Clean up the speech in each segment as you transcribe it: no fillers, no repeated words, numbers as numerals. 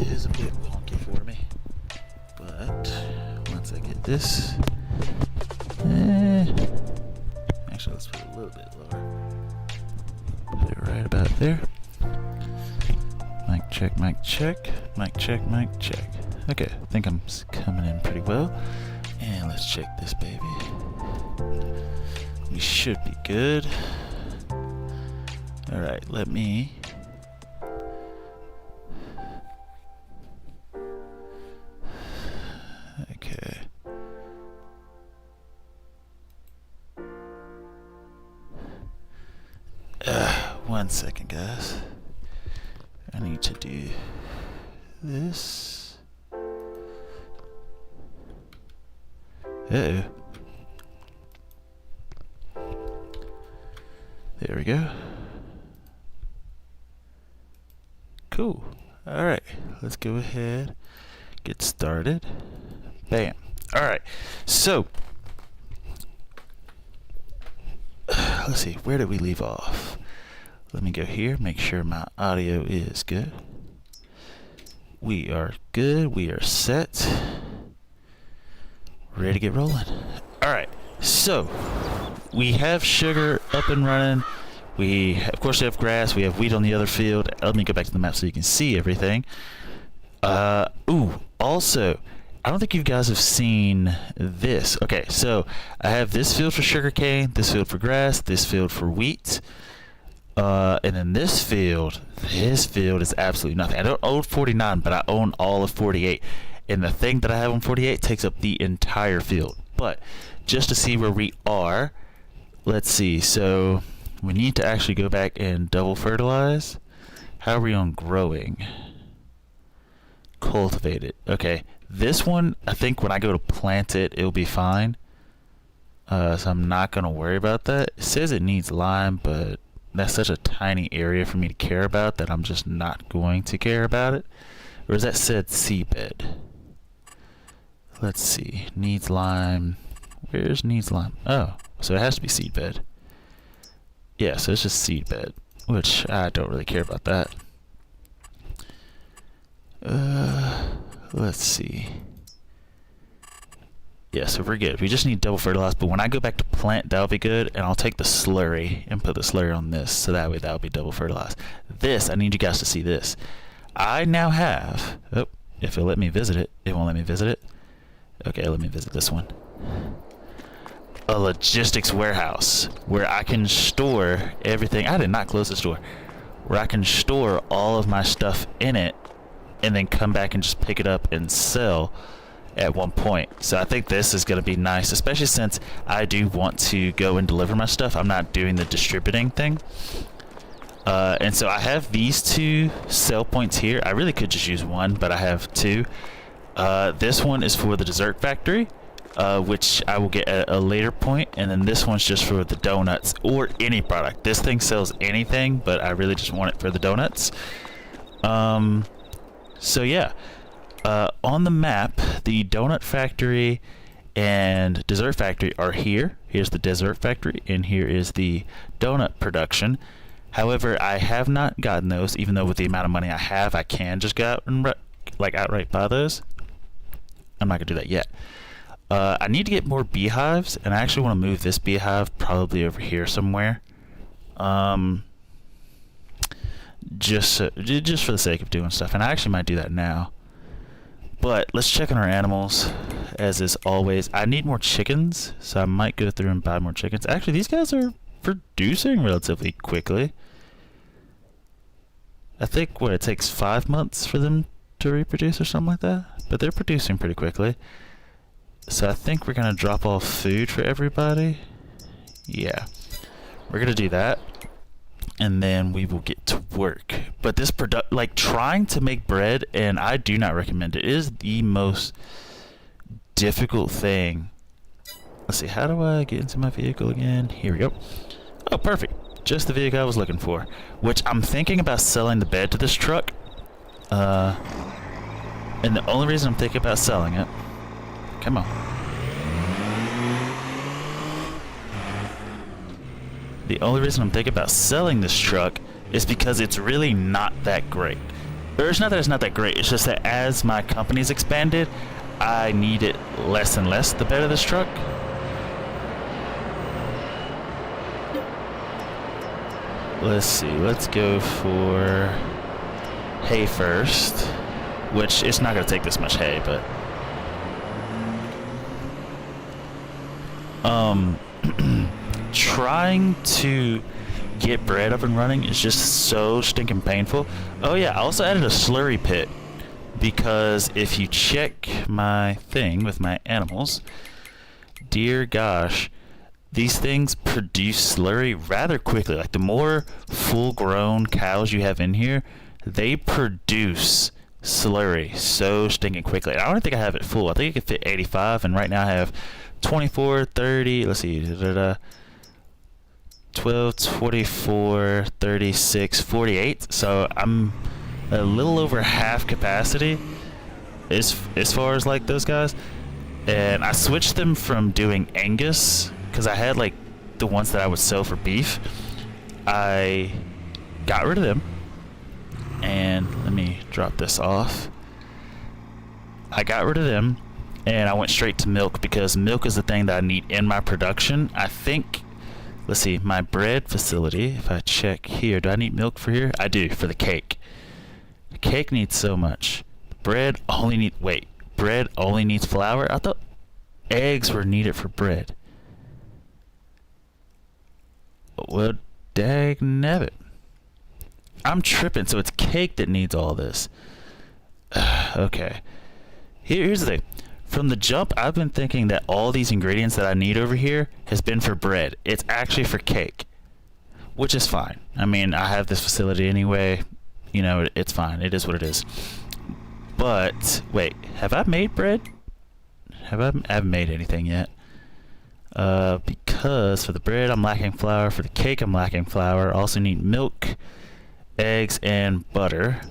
is a bit wonky for me. But once I get this, actually let's put it a little bit lower. Put it right about there. Mic check, mic check, mic check, mic check. Okay, I think I'm coming in pretty well. And let's check this baby. We should be good. Alright, let me... Okay. One second, guys. I need to do this. Uh-oh. There we go. Cool. Alright, let's go ahead, get started. Bam. Alright, so let's see, where did we leave off? Let me go here, make sure my audio is good. We are good, we are set. Ready to get rolling. Alright, so we have sugar up and running. We, of course, have grass. We have wheat on the other field. Let me go back to the map so you can see everything. Also, I don't think you guys have seen this. Okay, so I have this field for sugarcane, this field for grass, this field for wheat. And then this field is absolutely nothing. I don't own 49, but I own all of 48. And the thing that I have on 48 takes up the entire field. But just to see where we are, let's see. So we need to actually go back and double fertilize. How are we on growing? Cultivate it. Okay. This one, I think when I go to plant it, it'll be fine. So I'm not going to worry about that. It says it needs lime, but that's such a tiny area for me to care about that I'm just not going to care about it. Or is that said seedbed? Let's see. Needs lime. Where's needs lime? Oh, so it has to be seedbed. Yeah, so it's just seedbed, which I don't really care about that. Let's see. Yeah, so we're good. We just need double fertilize, but when I go back to plant, that'll be good, and I'll take the slurry and put the slurry on this, so that way that'll be double fertilized. This, I need you guys to see this. I now have, oh, if it'll let me visit it, it won't let me visit it. Okay, let me visit this one. A logistics warehouse where I can store everything. I did not close this door. Where I can store all of my stuff in it and then come back and just pick it up and sell at one point. So I think this is going to be nice, especially since I do want to go and deliver my stuff. I'm not doing the distributing thing. And so I have these two sell points here. I really could just use one, but I have two. This one is for the dessert factory, which I will get at a later point, and then this one's just for the donuts or any product. This thing sells anything, but I really just want it for the donuts. So yeah, on the map, the donut factory and dessert factory are here. Here's the dessert factory, and here is the donut production. However, I have not gotten those, even though with the amount of money I have, I can just go out and outright buy those. I'm not gonna do that yet. I need to get more beehives, and I actually want to move this beehive probably over here somewhere. Just for the sake of doing stuff, and I actually might do that now. But let's check on our animals, as is always. I need more chickens, so I might go through and buy more chickens. Actually, these guys are producing relatively quickly. I think, what, it takes 5 months for them to reproduce or something like that? But they're producing pretty quickly. So I think we're going to drop off food for everybody. Yeah. We're going to do that. And then we will get to work. But this trying to make bread, and I do not recommend it, is the most difficult thing. Let's see, how do I get into my vehicle again? Here we go. Oh, perfect. Just the vehicle I was looking for. Which I'm thinking about selling the bed to this truck. And the only reason I'm thinking about selling it... Come on. The only reason I'm thinking about selling this truck is because it's really not that great. Or it's not that it's not that great, it's just that as my company's expanded, I need it less and less the better this truck. Let's see, let's go for hay first, which it's not going to take this much hay, but trying to get bread up and running is just so stinking painful. Oh yeah, I also added a slurry pit, because if you check my thing with my animals, dear gosh, these things produce slurry rather quickly. Like the more full-grown cows you have in here, they produce slurry so stinking quickly. I don't think I have it full. I think it could fit 85, and right now I have 24, 30, let's see, 12, 24, 36, 48. So I'm a little over half capacity as far as like those guys. And I switched them from doing Angus, because I had like the ones that I would sell for beef. I got rid of them. And let me drop this off. I got rid of them and I went straight to milk, because milk is the thing that I need in my production. I think, let's see, my bread facility, if I check here, do I need milk for here? I do, for the cake. The cake needs so much. Bread only needs flour? I thought eggs were needed for bread. Well, dagnabbit. I'm tripping, so it's cake that needs all this. Okay. Here's the thing. From the jump, I've been thinking that all these ingredients that I need over here has been for bread. It's actually for cake, which is fine. I mean, I have this facility anyway. You know, it's fine. It is what it is. But, wait, have I made bread? I haven't made anything yet. Because for the bread, I'm lacking flour. For the cake, I'm lacking flour. I also need milk, eggs, and butter.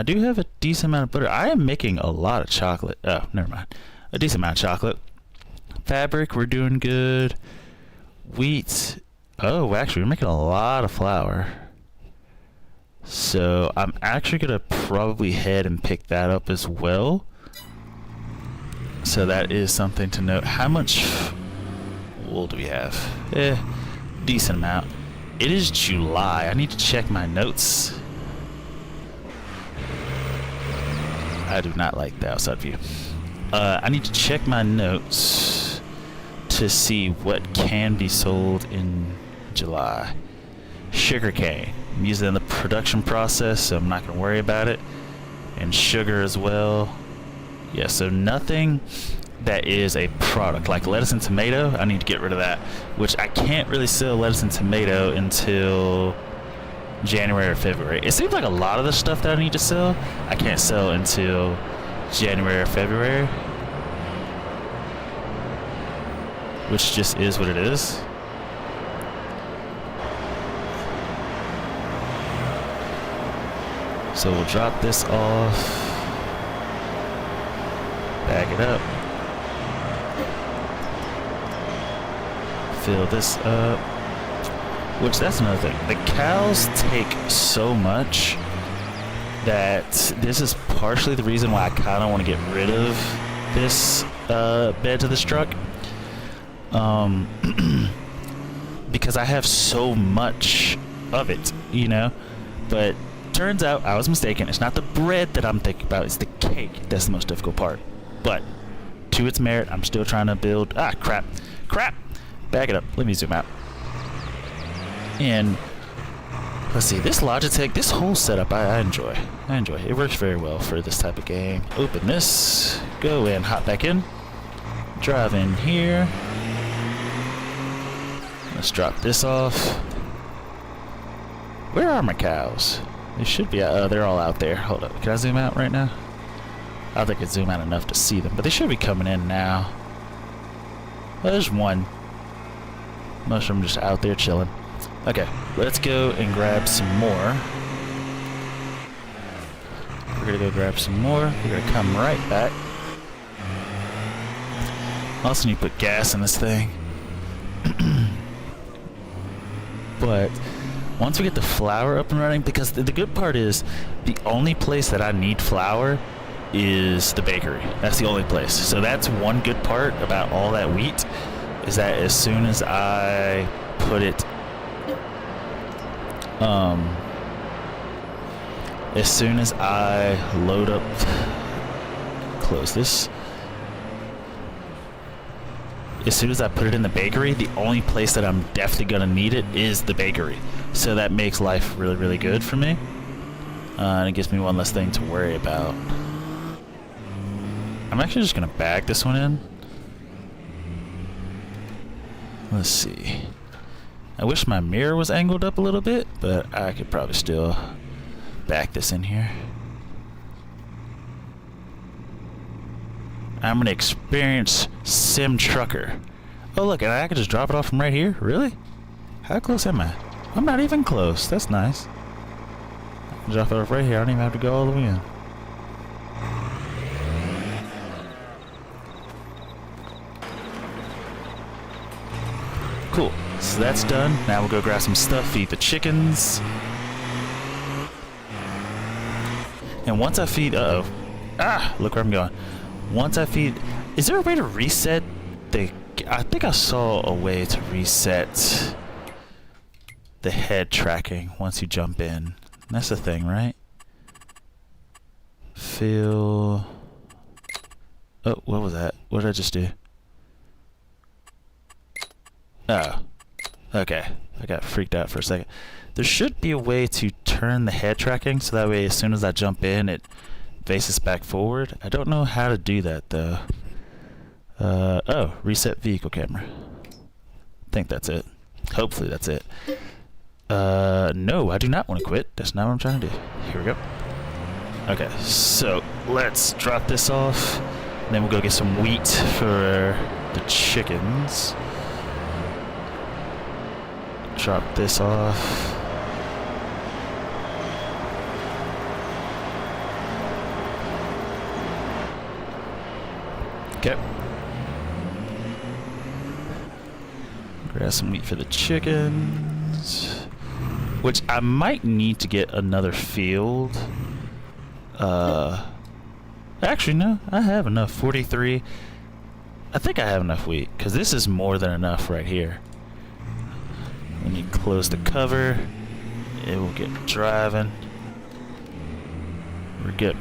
I do have a decent amount of butter. I am making a lot of chocolate. Oh, never mind. A decent amount of chocolate. Fabric, we're doing good. Wheat. Oh, actually, we're making a lot of flour. So I'm actually going to probably head and pick that up as well. So that is something to note. How much wool do we have? Decent amount. It is July. I need to check my notes. I do not like the outside view. I need to check my notes to see what can be sold in July. Sugarcane. I'm using it in the production process, so I'm not going to worry about it. And sugar as well. Yeah, so nothing that is a product. Like lettuce and tomato, I need to get rid of that. Which I can't really sell lettuce and tomato until January or February. It seems like a lot of the stuff that I need to sell, I can't sell until January or February. Which just is what it is. So we'll drop this off. Bag it up. Fill this up. Which, that's another thing. The cows take so much that this is partially the reason why I kind of want to get rid of this bed to this truck. Because I have so much of it, you know? But turns out I was mistaken. It's not the bread that I'm thinking about. It's the cake that's the most difficult part. But to its merit, I'm still trying to build... Ah, crap. Crap! Back it up. Let me zoom out. And let's see, this Logitech, this whole setup, I enjoy. I enjoy. It works very well for this type of game. Open this, go in, hop back in, drive in here. Let's drop this off. Where are my cows? They should be out. They're all out there. Hold up. Can I zoom out right now? I don't think I can zoom out enough to see them, but they should be coming in now. Well, there's one. Most of them just out there chilling. Okay, let's go and grab some more. We're gonna go grab some more. We're gonna come right back. Also need to put gas in this thing. But Once we get the flour up and running, because the good part is the only place that I need flour is the bakery. That's the only place. So that's one good part about all that wheat, is that as soon as I put it as soon as I load up, close this, as soon as I put it in the bakery, the only place that I'm definitely gonna need it is the bakery. So that makes life really, really good for me, and it gives me one less thing to worry about. I'm actually just gonna bag this one in. Let's see. I wish my mirror was angled up a little bit, but I could probably still back this in here. I'm an experienced sim trucker. Oh look, and I can just drop it off from right here? Really? How close am I? I'm not even close. That's nice. I can drop it off right here. I don't even have to go all the way in. Cool. So that's done. Now we'll go grab some stuff, feed the chickens. And once I feed... Uh-oh. Ah! Look where I'm going. Once I feed... Is there a way to reset the... I think I saw a way to reset the head tracking once you jump in. That's the thing, right? Feel... Oh, what was that? What did I just do? Oh. Okay. I got freaked out for a second. There should be a way to turn the head tracking so that way as soon as I jump in, it faces back forward. I don't know how to do that, though. Oh, reset vehicle camera. I think that's it. Hopefully that's it. No, I do not want to quit. That's not what I'm trying to do. Here we go. Okay, so let's drop this off. And then we'll go get some wheat for the chickens. Drop this off. Okay. Grab some meat for the chickens. Which I might need to get another field. Actually, no. I have enough. 43. I think I have enough wheat. Because this is more than enough right here. When you close the cover, it will get driving. We're good.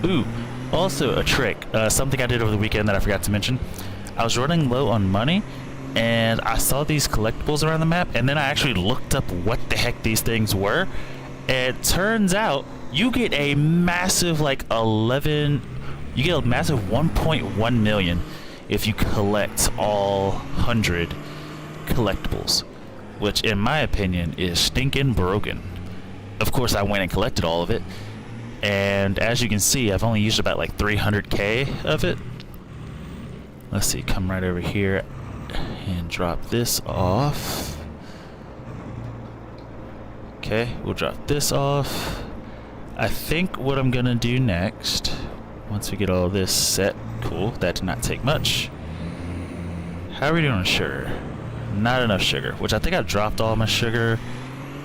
Ooh. Also a trick, something I did over the weekend that I forgot to mention. I was running low on money, and I saw these collectibles around the map, and then I actually looked up what the heck these things were. And it turns out you get a massive, like, 1.1 million if you collect all 100 collectibles, which in my opinion is stinking broken. Of course, I went and collected all of it. And as you can see, I've only used about like 300k of it. Let's see, come right over here and drop this off. Okay, we'll drop this off. I think what I'm gonna do next, once we get all this set, cool, that did not take much. How are we doing on sugar? Not enough sugar, which I think I dropped all my sugar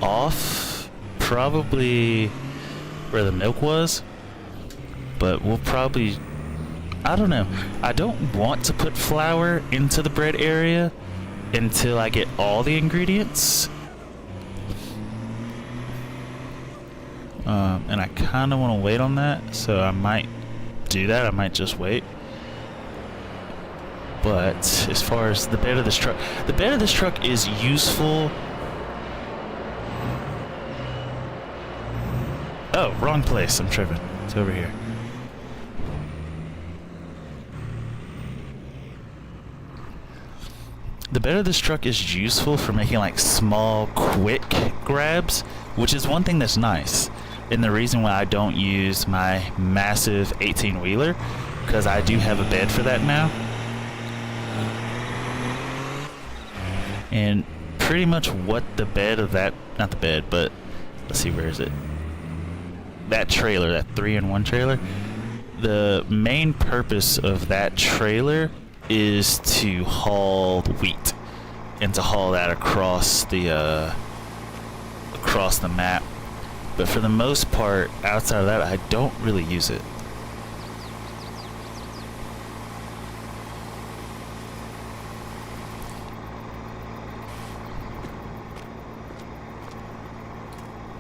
off, probably where the milk was, but we'll probably, I don't know. I don't want to put flour into the bread area until I get all the ingredients. And I kind of want to wait on that, so I might do that. I might just wait. But as far as the bed of this truck, the bed of this truck is useful. Oh, wrong place. I'm tripping. It's over here. The bed of this truck is useful for making like small, quick grabs, which is one thing that's nice. And the reason why I don't use my massive 18-wheeler, because I do have a bed for that now. And pretty much what the bed of that, not the bed, but let's see, where is it? That trailer, that 3-in-1 trailer, the main purpose of that trailer is to haul the wheat and to haul that across the across the map. But for the most part, outside of that, I don't really use it.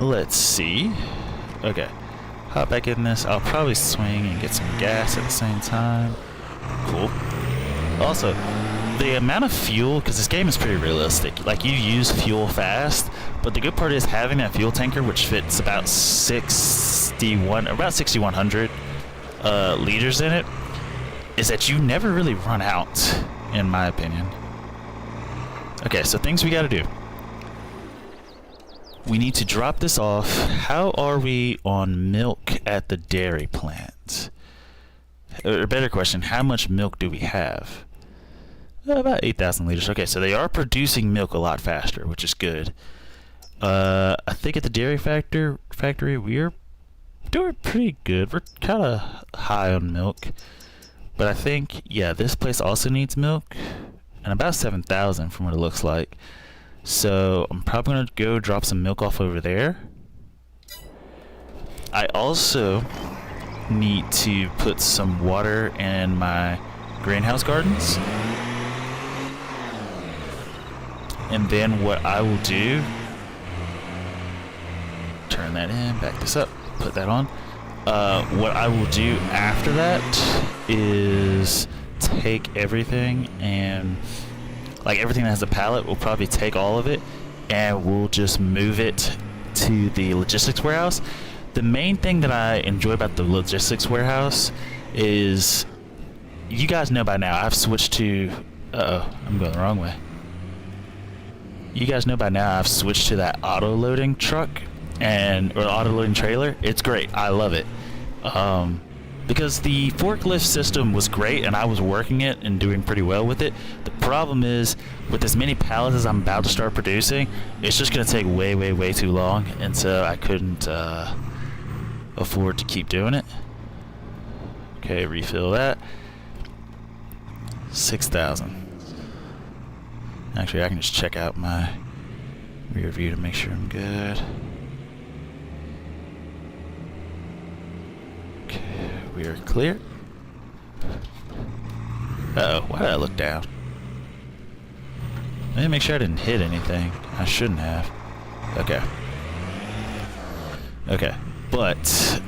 Let's see. Okay. Hop back in this. I'll probably swing and get some gas at the same time. Cool. Also, the amount of fuel, because this game is pretty realistic. Like, you use fuel fast, but the good part is having that fuel tanker, which fits about 6,100 liters in it, is that you never really run out, in my opinion. Okay, so things we gotta do. We need to drop this off. How are we on milk at the dairy plant? Or a better question, how much milk do we have? About 8,000 liters. Okay, so they are producing milk a lot faster, which is good. I think at the dairy factory, we're doing pretty good. We're kind of high on milk. But I think, yeah, this place also needs milk. And about 7,000 from what it looks like. So I'm probably going to go drop some milk off over there. I also need to put some water in my greenhouse gardens. And then what I will do, turn that in, back this up, put that on. What I will do after that is take everything and, like, everything that has a pallet, we'll probably take all of it and we'll just move it to the logistics warehouse. The main thing that I enjoy about the logistics warehouse is, you guys know by now, I've switched to, I'm going the wrong way. You guys know by now I've switched to that auto loading truck or auto loading trailer. It's great. I love it. Because the forklift system was great and I was working it and doing pretty well with it. The problem is, with as many pallets as I'm about to start producing, it's just going to take way, way, way too long. And so I couldn't afford to keep doing it. Okay, refill that. 6,000. Actually, I can just check out my rear view to make sure I'm good. Okay, we are clear. Uh-oh, why did I look down? I didn't make sure I didn't hit anything. I shouldn't have. Okay. Okay, but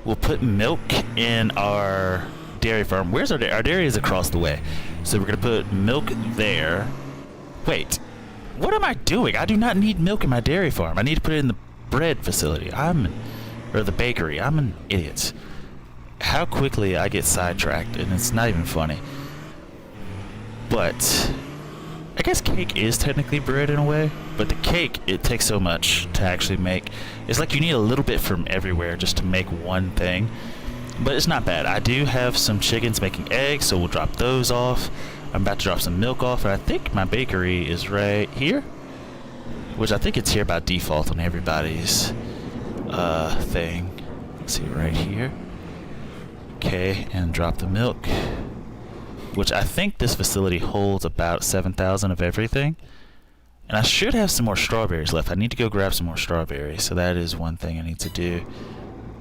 we'll put milk in our dairy farm. Where's our dairy? Our dairy is across the way. So we're going to put milk there. Wait, what am I doing? I do not need milk in my dairy farm. I need to put it in the bread facility. Or the bakery. I'm an idiot. How quickly I get sidetracked, and it's not even funny. But I guess cake is technically bread in a way, but the cake, it takes so much to actually make. It's like you need a little bit from everywhere just to make one thing. But it's not bad. I do have some chickens making eggs, so we'll drop those off. I'm about to drop some milk off, and I think my bakery is right here, which I think it's here by default on everybody's thing. Let's see, right here. Okay, and drop the milk, which I think this facility holds about 7,000 of everything. And I should have some more strawberries left. I need to go grab some more strawberries, so that is one thing I need to do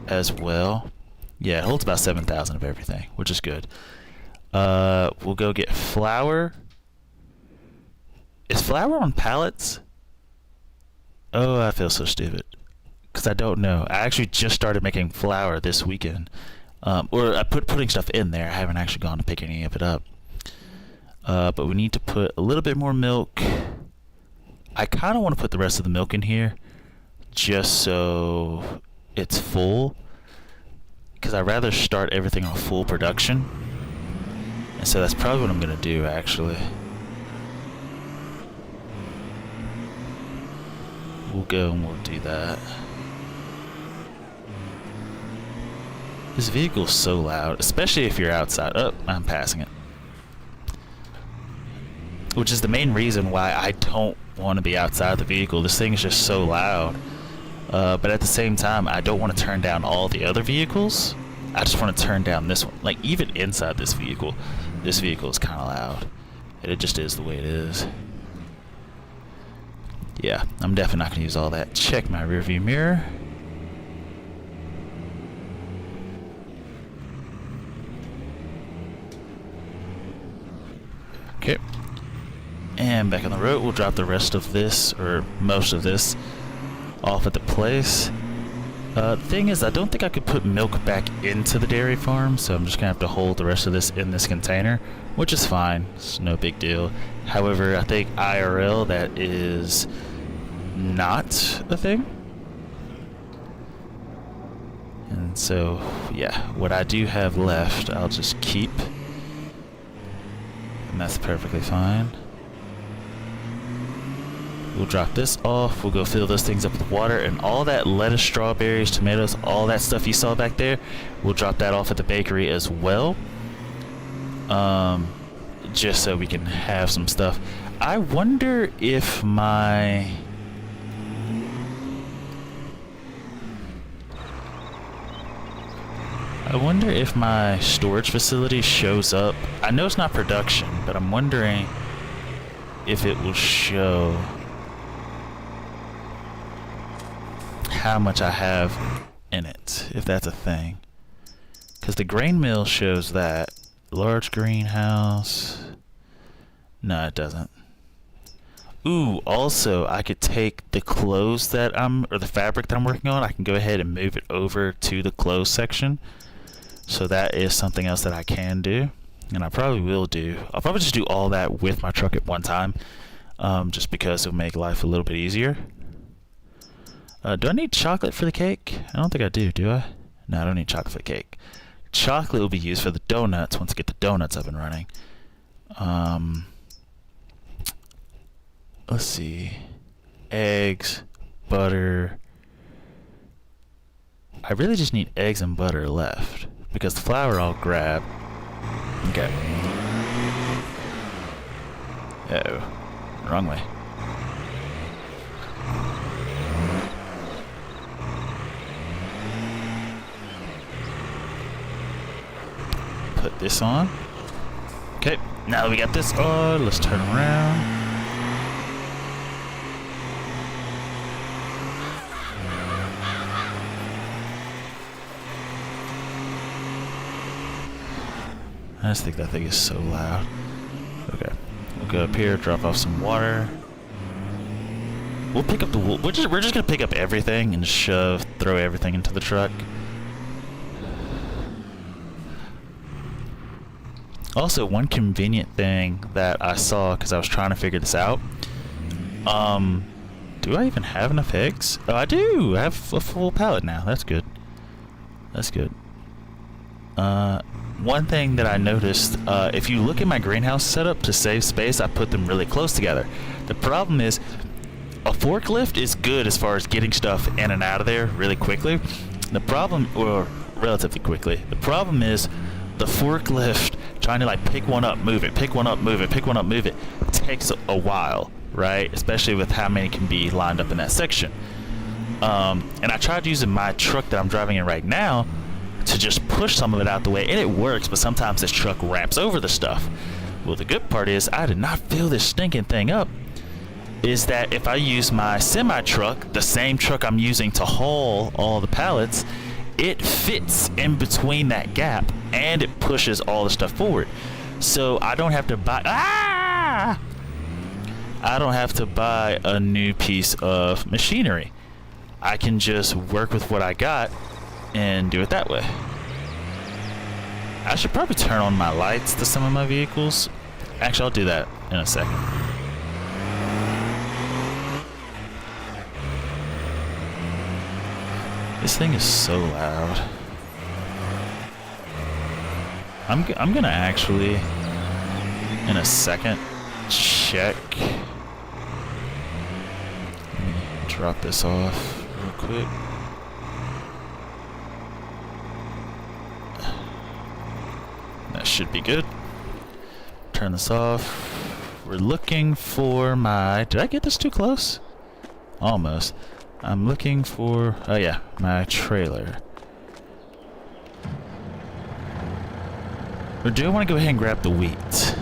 as well. Yeah, it holds about 7,000 of everything, which is good. We'll go get flour. Is flour on pallets? Oh, I feel so stupid. Because I don't know. I actually just started making flour this weekend. Or I putting stuff in there. I haven't actually gone to pick any of it up. But we need to put a little bit more milk. I kind of want to put the rest of the milk in here, just so it's full. Because I'd rather start everything on full production. And so that's probably what I'm going to do, actually. We'll go and we'll do that. This vehicle's so loud, especially if you're outside. Oh, I'm passing it. Which is the main reason why I don't want to be outside the vehicle. This thing is just so loud. But at the same time, I don't want to turn down all the other vehicles. I just want to turn down this one. Like, even inside this vehicle is kind of loud. And it just is the way it is. Yeah, I'm definitely not going to use all that. Check my rearview mirror. Okay. And back on the road, we'll drop the rest of this, or most of this, off at the place. The thing is, I don't think I could put milk back into the dairy farm, so I'm just going to have to hold the rest of this in this container, which is fine. It's no big deal. However, I think IRL, that is not a thing. And so, yeah, what I do have left, I'll just keep. And that's perfectly fine. We'll drop this off. We'll go fill those things up with water, and all that lettuce, strawberries, tomatoes, all that stuff you saw back there, we'll drop that off at the bakery as well. Just so we can have some stuff. I wonder if my... storage facility shows up. I know it's not production, but I'm wondering if it will show how much I have in it, if that's a thing. Because the grain mill shows that. Large greenhouse. No, it doesn't. Ooh, also, I could take the clothes that or the fabric that I'm working on, I can go ahead and move it over to the clothes section. So that is something else that I can do. And I probably will do. I'll probably just do all that with my truck at one time. Just because it'll make life a little bit easier. Do I need chocolate for the cake? I don't think I do I? No, I don't need chocolate for the cake. Chocolate will be used for the donuts once I get the donuts up and running. Let's see. Eggs, butter. I really just need eggs and butter left. Because the flour I'll grab. Okay. Uh-oh. Wrong way. Put this on. Okay, now that we got this on, let's turn around. I just think that thing is so loud. Okay, we'll go up here, drop off some water. We'll pick up the wool. We're just gonna pick up everything and throw everything into the truck. Also, one convenient thing that I saw, because I was trying to figure this out. Do I even have enough eggs? Oh, I do! I have a full pallet now. That's good. That's good. One thing that I noticed, if you look at my greenhouse setup to save space, I put them really close together. The problem is, a forklift is good as far as getting stuff in and out of there really quickly. The problem, or relatively quickly, the problem is the forklift trying to like pick one up, move it, pick one up, move it, pick one up, move it, takes a while, right? Especially with how many can be lined up in that section. And I tried using my truck that I'm driving in right now to just push some of it out the way, and it works, but sometimes this truck ramps over the stuff. Well, the good part is I did not fill this stinking thing up. Is that if I use my semi-truck, the same truck I'm using to haul all the pallets, it fits in between that gap and it pushes all the stuff forward. So I don't have to buy I don't have to buy a new piece of machinery. I can just work with what I got and do it that way. I should probably turn on my lights to some of my vehicles. Actually, I'll do that in a second. This thing is so loud. I'm gonna actually, in a second, check. Let me drop this off real quick. That should be good. Turn this off. We're looking for my... Did I get this too close? Almost. I'm looking for... Oh yeah, my trailer. Or do I want to go ahead and grab the wheat?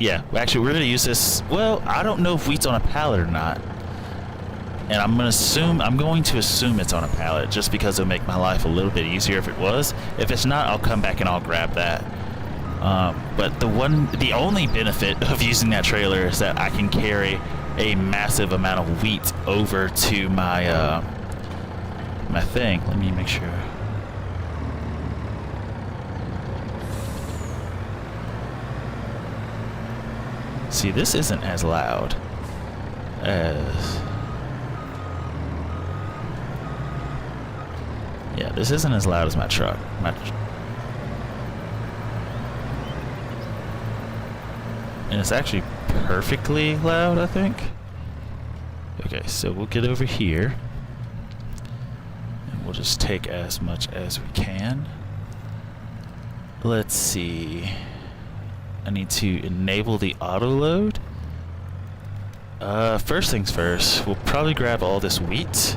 Yeah, actually, we're gonna use this. Well, I don't know if wheat's on a pallet or not, and I'm going to assume it's on a pallet, just because it'll make my life a little bit easier if it was. If it's not, I'll come back and I'll grab that. But the only benefit of using that trailer is that I can carry a massive amount of wheat over to my my thing. Let me make sure. See, this isn't as loud as... Yeah, this isn't as loud as my truck. And it's actually perfectly loud, I think. Okay, so we'll get over here. And we'll just take as much as we can. Let's see. I need to enable the auto load. First things first, we'll probably grab all this wheat.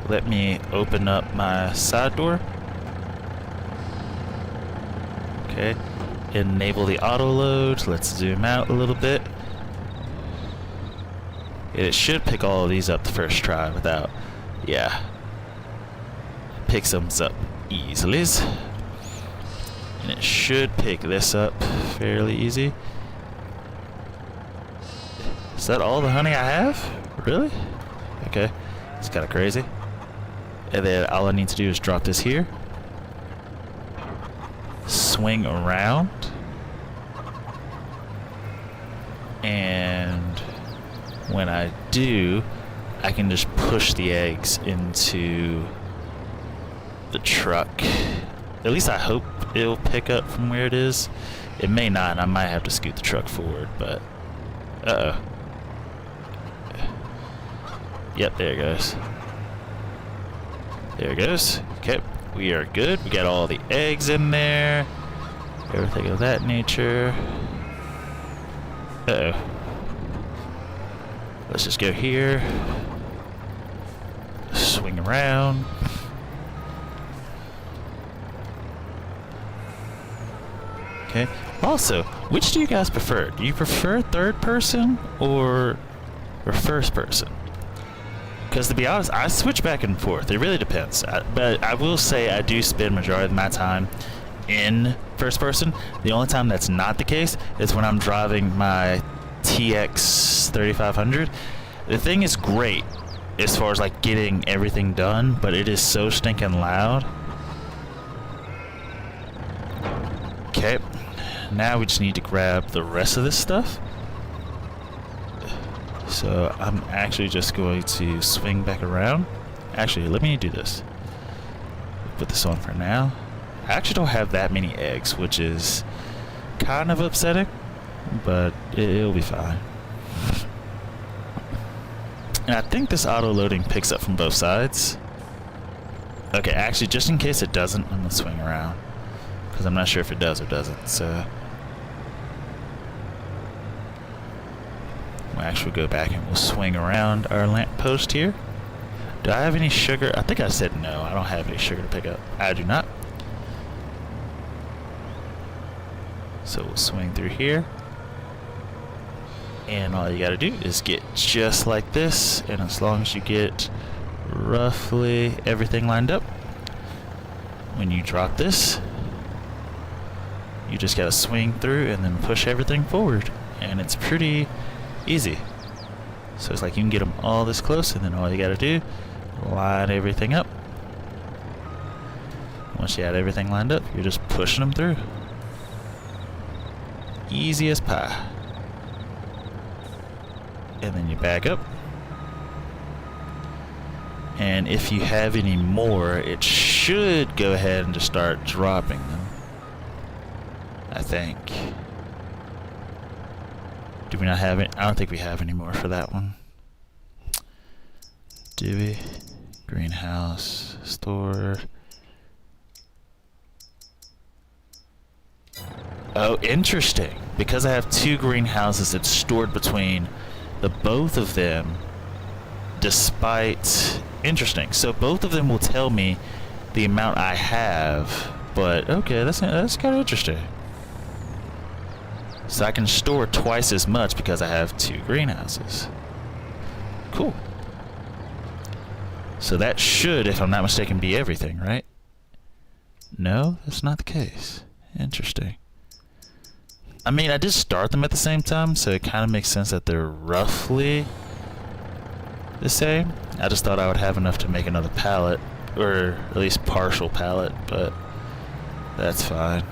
Let me open up my side door. Okay. Enable the auto load. Let's zoom out a little bit. It should pick all of these up the first try without... Yeah. Picks them up easily. And it should pick this up fairly easy. Is that all the honey I have? Really? Okay. It's kind of crazy. And then all I need to do is drop this here. Swing around. And when I do, I can just push the eggs into the truck. At least I hope it'll pick up from where it is. It may not, and I might have to scoot the truck forward, but... Uh-oh. Yep, there it goes. There it goes. Okay, we are good. We got all the eggs in there. Everything of that nature. Uh-oh. Let's just go here. Swing around. Okay. Also, which do you guys prefer? Do you prefer third person or first person? Because to be honest, I switch back and forth. It really depends. But I will say I do spend majority of my time in first person. The only time that's not the case is when I'm driving my TX 3500. The thing is great as far as like getting everything done, but it is so stinking loud. Okay. Now we just need to grab the rest of this stuff. So I'm actually just going to swing back around. Actually, let me do this. Put this on for now. I actually don't have that many eggs, which is kind of upsetting, but it'll be fine. And I think this auto loading picks up from both sides. Okay, actually, just in case it doesn't, I'm gonna swing around, because I'm not sure if it does or doesn't. So we'll actually go back and we'll swing around our lamppost here. Do I have any sugar? I think I said no. I don't have any sugar to pick up. I do not. So we'll swing through here. And all you gotta do is get just like this. And as long as you get roughly everything lined up, when you drop this, you just gotta swing through and then push everything forward. And it's pretty easy. So it's like you can get them all this close, and then all you gotta do, line everything up. Once you had everything lined up, you're just pushing them through. Easy as pie. And then you back up. And if you have any more, it should go ahead and just start dropping them, I think. Do we not have it? I don't think we have any more for that one. Do we? Greenhouse, store. Oh, interesting. Because I have two greenhouses, it's stored between the both of them, despite... Interesting. So both of them will tell me the amount I have, but okay, that's kind of interesting. So I can store twice as much because I have 2 greenhouses. Cool. So that should, if I'm not mistaken, be everything, right? No, that's not the case. Interesting. I mean, I did start them at the same time, so it kind of makes sense that they're roughly the same. I just thought I would have enough to make another pallet, or at least partial pallet, but that's fine.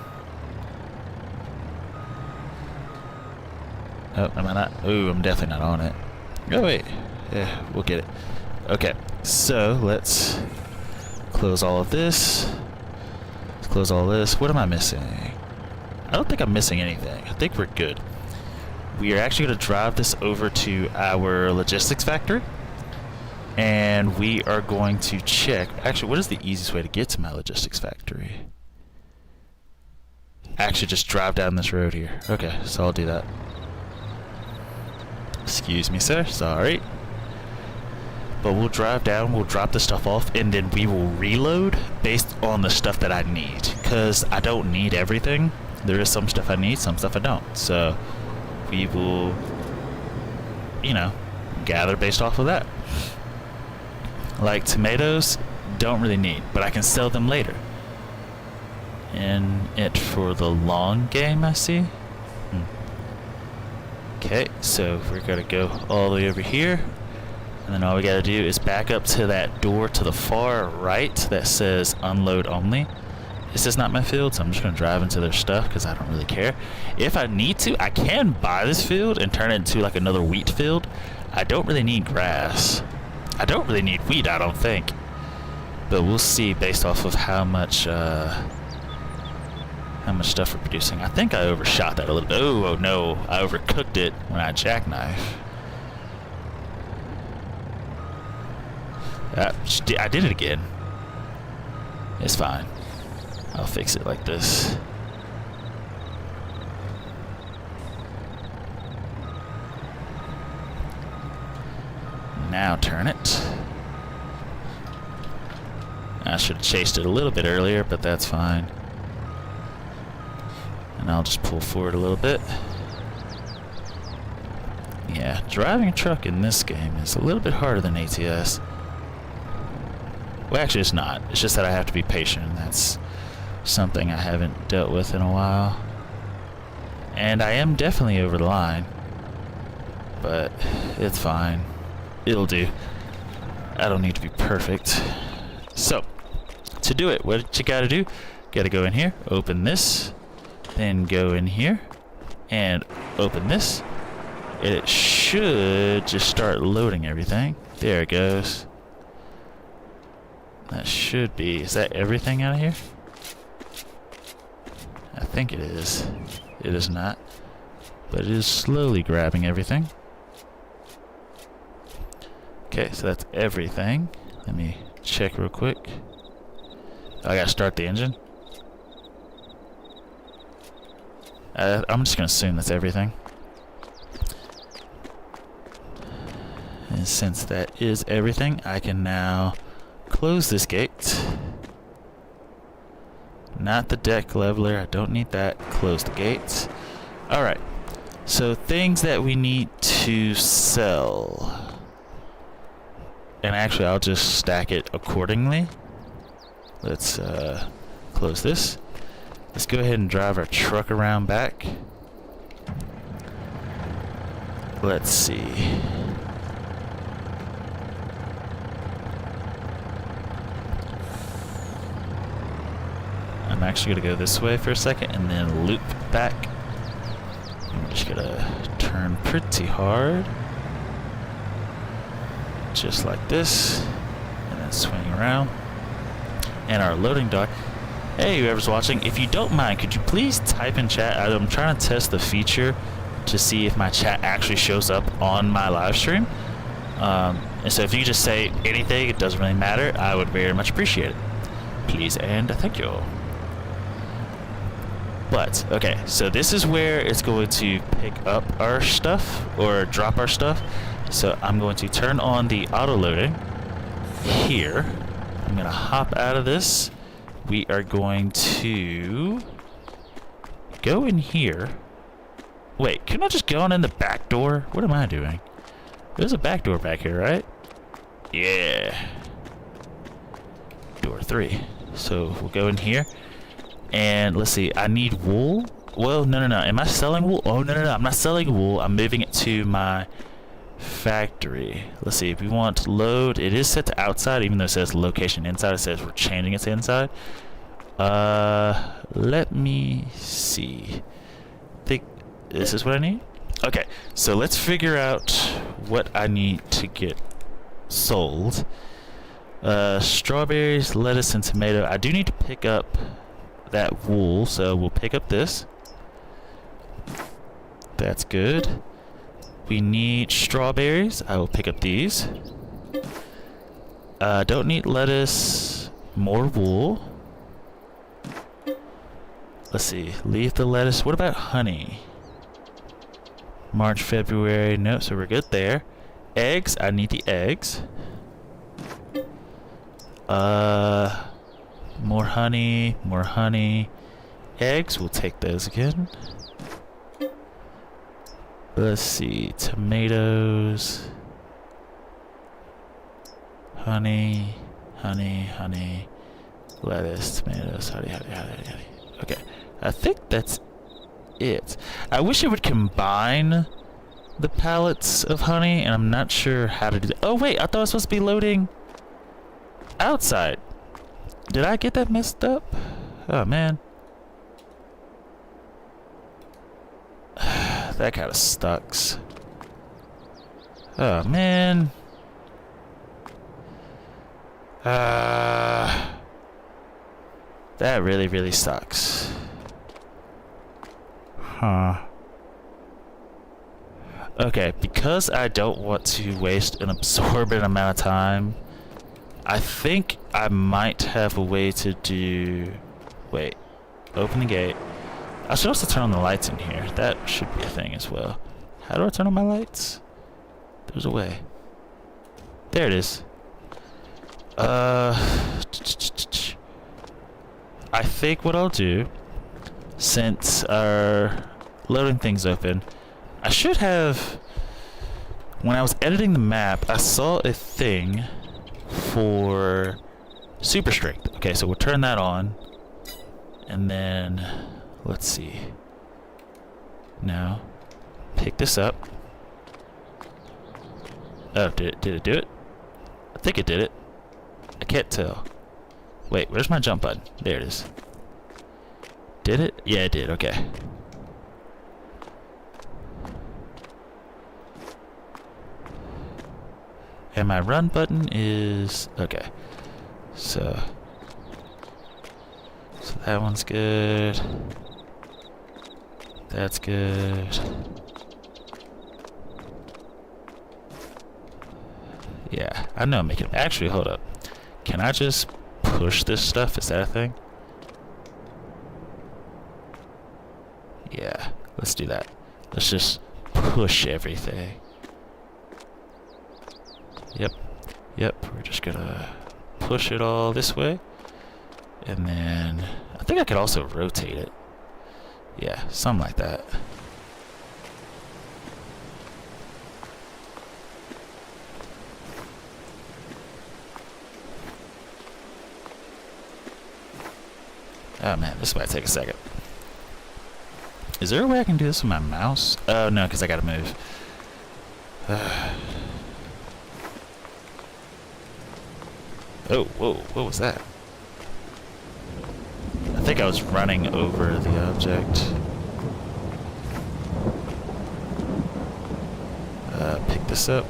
Oh, am I not? Ooh, I'm definitely not on it. Oh, wait. Yeah, we'll get it. Okay, so let's close all of this. Let's close all this. What am I missing? I don't think I'm missing anything. I think we're good. We are actually going to drive this over to our logistics factory. And we are going to check. Actually, what is the easiest way to get to my logistics factory? Actually, just drive down this road here. Okay, so I'll do that. Excuse me, sir. Sorry. But we'll drive down, we'll drop the stuff off, and then we will reload based on the stuff that I need. Because I don't need everything. There is some stuff I need, some stuff I don't. So we will, you know, gather based off of that. Like tomatoes, don't really need, but I can sell them later. In it for the long game, I see. Okay, so we're gonna go all the way over here. And then all we gotta do is back up to that door to the far right that says unload only. This is not my field, so I'm just gonna drive into their stuff because I don't really care. If I need to, I can buy this field and turn it into like another wheat field. I don't really need grass. I don't really need wheat, I don't think. But we'll see based off of how much stuff we're producing. I think I overshot that a little bit. Oh no, I overcooked it when I jackknife. I did it again. It's fine. I'll fix it like this. Now turn it. I should have chased it a little bit earlier, but that's fine. And I'll just pull forward a little bit. Yeah, driving a truck in this game is a little bit harder than ATS. Well, actually it's not. It's just that I have to be patient, and that's something I haven't dealt with in a while. And I am definitely over the line. But it's fine. It'll do. I don't need to be perfect. So, to do it, what you gotta do, you gotta go in here, open this, then go in here, and open this. It should just start loading everything. There it goes. That should be, is that everything out of here? I think it is. It is not. But it is slowly grabbing everything. Okay, so that's everything. Let me check real quick. I gotta start the engine. I'm just gonna assume that's everything. And since that is everything, I can now close this gate. Not the deck leveler, I don't need that. Close the gates. Alright, so things that we need to sell. And actually, I'll just stack it accordingly. Let's close this. Let's go ahead and drive our truck around back. Let's see. I'm actually going to go this way for a second and then loop back. I'm just going to turn pretty hard. Just like this. And then swing around. And our loading dock. Hey, whoever's watching, if you don't mind, could you please type in chat? I'm trying to test the feature to see if my chat actually shows up on my live stream. And so if you just say anything, it doesn't really matter, I would very much appreciate it. Please and thank you. But, okay, so this is where it's going to pick up our stuff, or drop our stuff. So I'm going to turn on the auto loading here. I'm going to hop out of this. We are going to go in here Wait, couldn't I just go on in the back door? What am I doing? There's a back door back here, right? Yeah. Door 3. So we'll go in here. And let's see, I need wool. Well, no. Am I selling wool? Oh, no. I'm not selling wool. I'm moving it to my factory. Let's see, if we want to load, it is set to outside, even though it says location inside. It says we're changing it to inside. Let me see. I think this is what I need. Okay, so let's figure out what I need to get sold. Strawberries, lettuce, and tomato. I do need to pick up that wool, so we'll pick up this. That's good. We need strawberries. I will pick up these. Don't need lettuce. More wool. Let's see. Leave the lettuce. What about honey? March, February. No, so we're good there. Eggs. I need the eggs. More honey. More honey. Eggs. We'll take those again. Let's see, tomatoes, honey, lettuce, tomatoes, honey. Okay, I think that's it. I wish it would combine the pallets of honey, and I'm not sure how to do that. Oh wait, I thought I was supposed to be loading outside. Did I get that messed up? Oh man. That kind of sucks. Oh man. That really sucks. Huh. Okay, because I don't want to waste an absorbent amount of time, I think I might have a way to do... Wait. Open the gate. I should also turn on the lights in here. That should be a thing as well. How do I turn on my lights? There's a way. There it is. I think what I'll do, since our loading thing's open, I should have... When I was editing the map, I saw a thing for super strength. Okay, so we'll turn that on. And then... Let's see. Now, pick this up. Oh, did it do it? I think it did it. I can't tell. Wait, where's my jump button? There it is. Did it? Yeah, it did. Okay. And my run button is... Okay. So that one's good. That's good. Yeah, I know I'm making... Actually, hold up. Can I just push this stuff? Is that a thing? Yeah, let's do that. Let's just push everything. Yep. We're just gonna push it all this way. And then... I think I could also rotate it. Yeah, something like that. Oh man, this might take a second. Is there a way I can do this with my mouse? Oh no, because I gotta move. Oh, whoa, what was that? I think I was running over the object. Pick this up.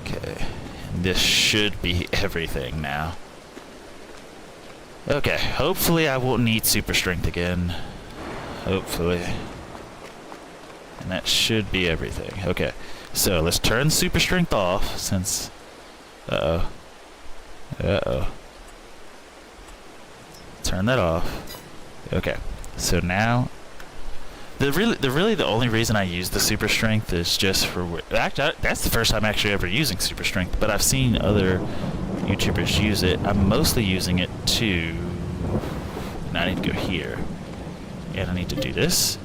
Okay, this should be everything now. Okay, hopefully I won't need super strength again. Hopefully. And that should be everything. Okay, so let's turn super strength off since... Uh-oh. Turn that off. Okay, so now... The only reason I use the super strength is just for... Actually, that's the first time actually ever using super strength, but I've seen other YouTubers use it. I'm mostly using it to... Now I need to go here. And I need to do this.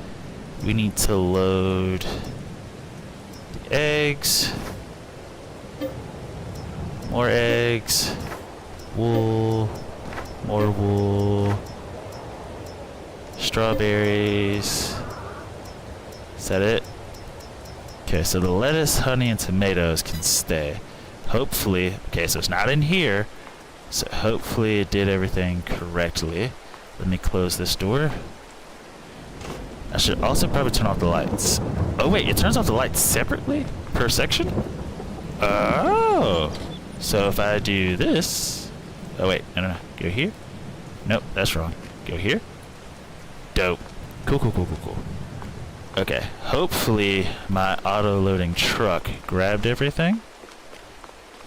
We need to load the eggs. More eggs. Wool. More wool. Strawberries. Is that it? Okay, so the lettuce, honey, and tomatoes can stay. Hopefully, okay, so it's not in here. So hopefully it did everything correctly. Let me close this door. I should also probably turn off the lights. Oh wait, it turns off the lights separately per section? Oh! So if I do this... Oh wait, no. Go here? Nope, that's wrong. Go here? Dope. Cool. Okay, hopefully my auto-loading truck grabbed everything.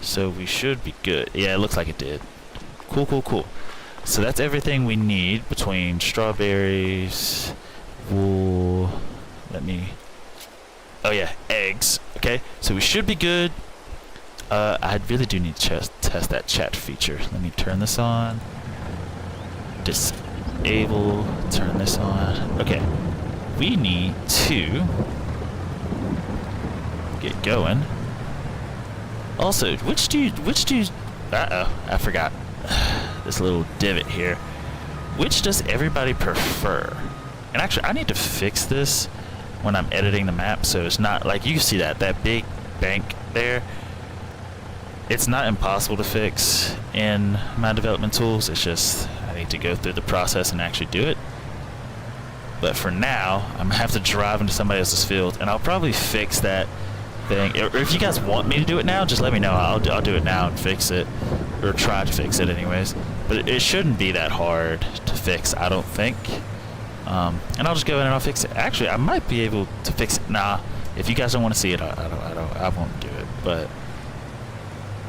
So we should be good. Yeah, it looks like it did. Cool. So that's everything we need between strawberries, wool, oh yeah, eggs. Okay, so we should be good. I really do need to test that chat feature. Let me turn this on. Disable, turn this on. Okay, we need to get going. Also, which do you, uh-oh, I forgot. This little divot here. Which does everybody prefer? And actually, I need to fix this when I'm editing the map, so it's not, like, you can see that big bank there. It's not impossible to fix in my development tools. It's just, I need to go through the process and actually do it. But for now, I'm gonna have to drive into somebody else's field, and I'll probably fix that thing. Or if you guys want me to do it now, just let me know. I'll do it now and fix it, or try to fix it anyways. But it shouldn't be that hard to fix, I don't think. And I'll just go in and I'll fix it. Actually, I might be able to fix it. Nah, if you guys don't want to see it, I won't do it. But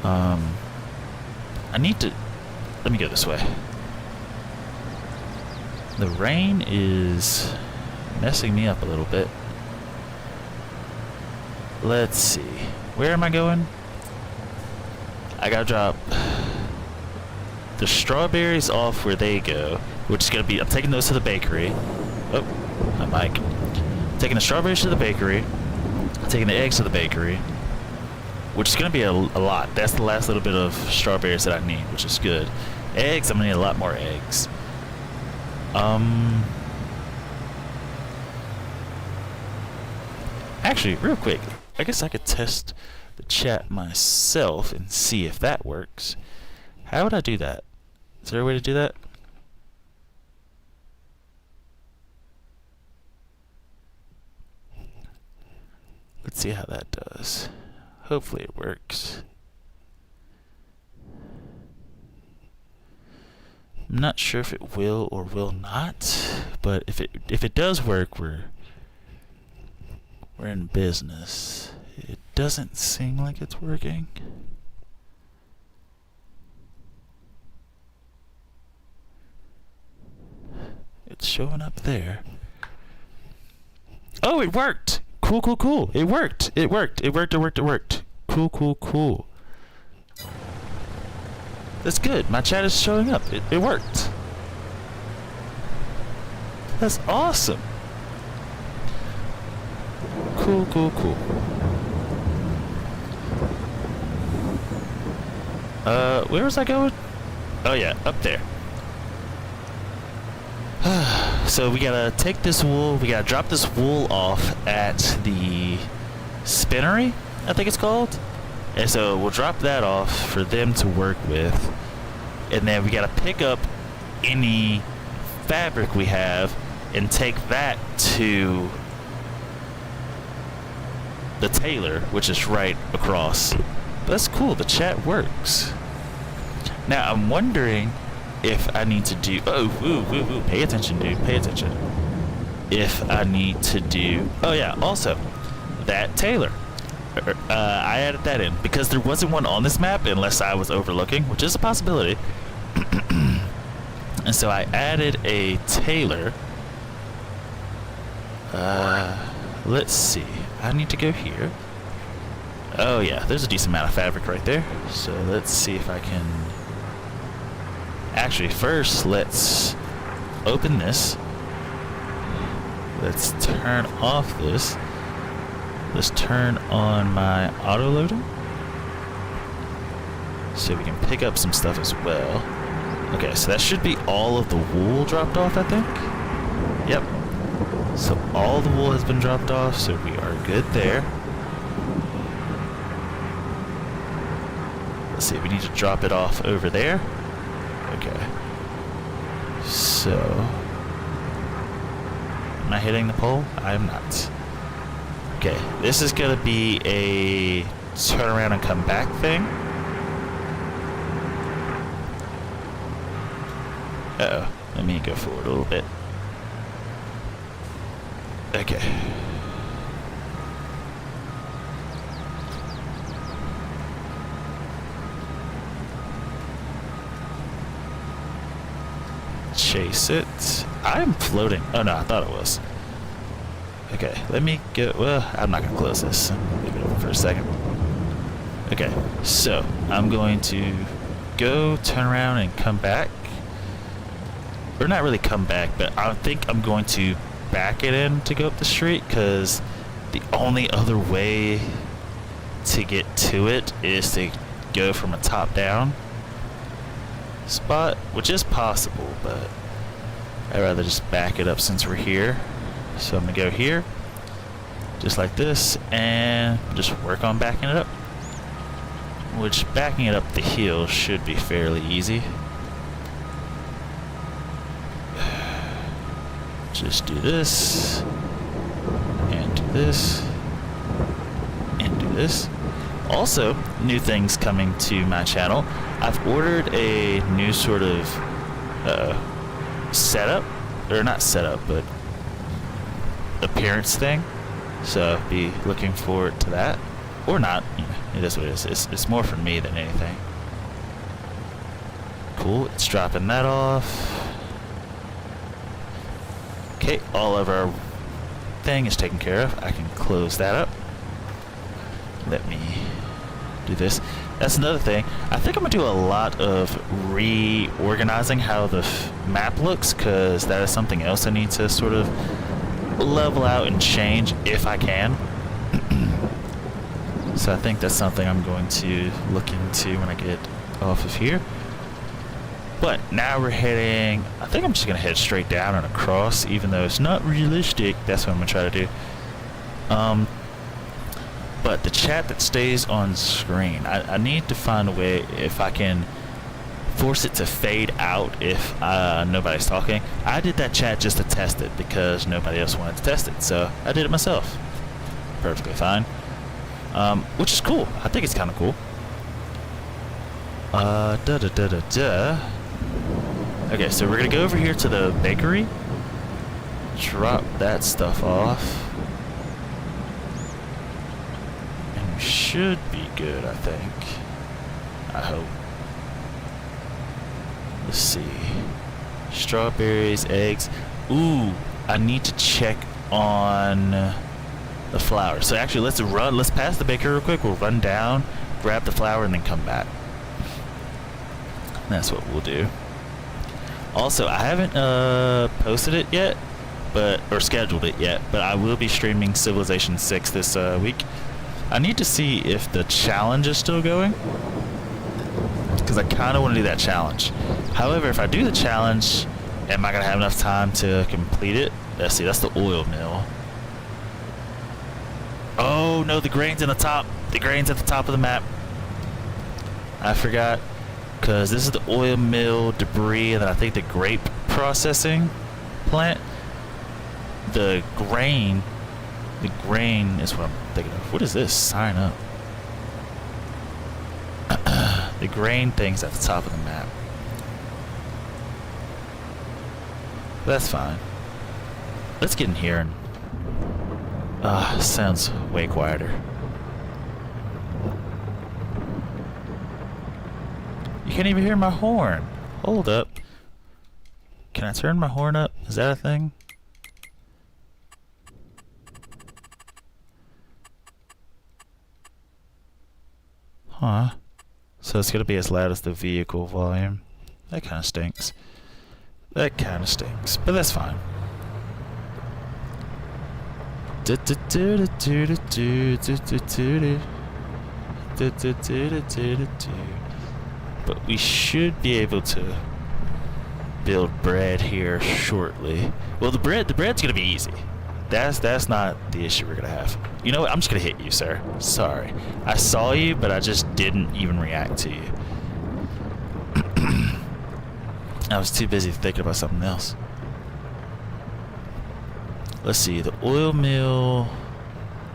I need to. Let me go this way. The rain is messing me up a little bit. Let's see. Where am I going? I gotta drop the strawberries off where they go, which is gonna be, I'm taking those to the bakery. Oh, my mic. Taking the strawberries to the bakery. Taking the eggs to the bakery, which is gonna be a lot. That's the last little bit of strawberries that I need, which is good. Eggs, I'm gonna need a lot more eggs. Actually, real quick, I guess I could test the chat myself and see if that works. How would I do that? Is there a way to do that? Let's see how that does. Hopefully it works. I'm not sure if it will or will not, but if it does work, we're in business. It doesn't seem like it's working. It's showing up there. Oh, it worked! Cool. It worked. It worked. Cool. That's good. My chat is showing up. It worked. That's awesome. Cool. Where was I going? Oh yeah, up there. So we gotta take this wool, we gotta drop this wool off at the spinnery, I think it's called. And so we'll drop that off for them to work with. And then we gotta pick up any fabric we have and take that to the tailor, which is right across. But that's cool, the chat works. Now I'm wondering if I need to do, pay attention, dude, pay attention. If I need to do, oh yeah, also, that tailor. I added that in because there wasn't one on this map unless I was overlooking, which is a possibility. And so I added a tailor. Let's see, I need to go here. Oh yeah, there's a decent amount of fabric right there. So let's see if I can... Actually, first, let's open this. Let's turn off this. Let's turn on my auto loading, so we can pick up some stuff as well. Okay, so that should be all of the wool dropped off, I think. Yep. So all the wool has been dropped off, so we are good there. Let's see, we need to drop it off over there. Okay. So... Am I hitting the pole? I'm not. Okay, this is going to be a turn around and come back thing. Uh-oh. Let me go forward a little bit. Okay. Chase it. I'm floating. Oh no, I thought it was. Okay, let me go. Well, I'm not gonna close this. Leave it open for a second. Okay, so I'm going to go turn around and come back. Or not really come back, but I think I'm going to back it in to go up the street, because the only other way to get to it is to go from a top-down spot, which is possible, but I'd rather just back it up since we're here. So I'm gonna go here, just like this, and just work on backing it up. Which, backing it up the hill should be fairly easy. Just do this, and do this, and do this. Also, new things coming to my channel. I've ordered a new sort of setup, or not setup, but appearance thing. So be looking forward to that, or not. You know, it is what it is. It's more for me than anything. Cool. It's dropping that off. Okay, all of our thing is taken care of. I can close that up. Let me do this. That's another thing. I think I'm going to do a lot of reorganizing how the map looks, because that is something else I need to sort of level out and change if I can. So I think that's something I'm going to look into when I get off of here. But now we're heading, I think I'm just going to head straight down and across, even though it's not realistic. That's what I'm going to try to do. But the chat that stays on screen, I need to find a way if I can force it to fade out if nobody's talking. I did that chat just to test it because nobody else wanted to test it, so I did it myself. Perfectly fine. Which is cool. I think it's kind of cool. Okay, so we're gonna go over here to the bakery, drop that stuff off, and we should be good, I think. I hope. Let's see. Strawberries, eggs. Ooh, I need to check on the flour. So actually, let's pass the bakery real quick. We'll run down, grab the flour, and then come back. That's what we'll do. Also, I haven't posted it yet, or scheduled it yet, but I will be streaming Civilization 6 this week. I need to see if the challenge is still going, because I kind of want to do that challenge. However, if I do the challenge, am I going to have enough time to complete it? Let's see, that's the oil mill. Oh no, the grain's in the top. The grain's at the top of the map. I forgot. Because this is the oil mill debris, and then I think the grape processing plant. The grain is what I'm thinking of. What is this? Sign up. The grain thing's at the top of the map. That's fine. Let's get in here and sounds way quieter. You can't even hear my horn. Hold up. Can I turn my horn up? Is that a thing? Huh. So it's gonna be as loud as the vehicle volume. That kind of stinks. That kind of stinks, but that's fine. But we should be able to build bread here shortly. Well, the bread's gonna be easy. That's not the issue we're gonna have. You know what? I'm just gonna hit you, sir. Sorry. I saw you, but I just didn't even react to you. I was too busy thinking about something else. Let's see, the oil mill,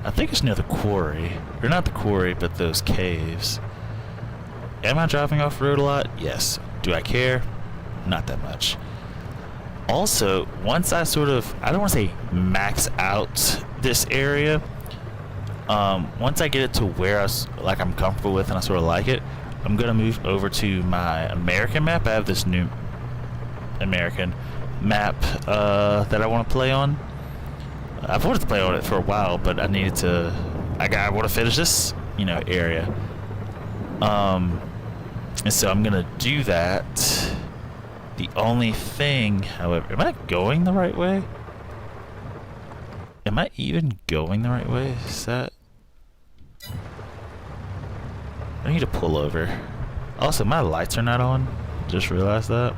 I think it's near the quarry. Or not the quarry, but those caves. Am I driving off road a lot? Yes. Do I care? Not that much. Also, once I sort of, I don't want to say max out this area, once I get it to where I'm comfortable with and I sort of like it, I'm going to move over to my American map. I have this new American map that I want to play on. I've wanted to play on it for a while, but I want to finish this, area. And so I'm gonna do that. The only thing, however, am I going the right way? Am I even going the right way? Is that... I need to pull over. Also, my lights are not on. Just realized that.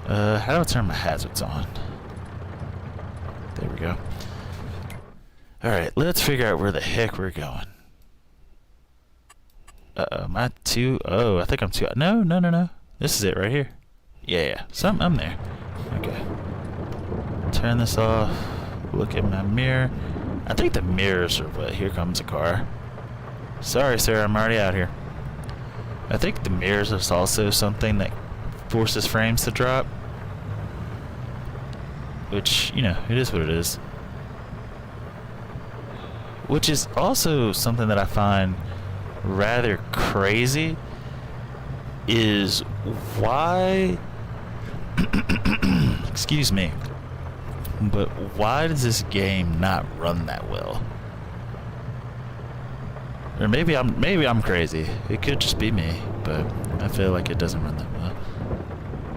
How do I turn my hazards on? There we go. Alright, let's figure out where the heck we're going. Uh-oh, am I too... Oh, I think I'm too... No. This is it right here. Yeah. So I'm there. Okay. Turn this off. Look at my mirror. I think the mirrors are what... Here comes a car. Sorry, sir, I'm already out here. I think the mirrors is also something that forces frames to drop. Which, it is what it is. Which is also something that I find rather crazy, is why... Excuse me. But why does this game not run that well? Or maybe I'm crazy. It could just be me, but I feel like it doesn't run that well.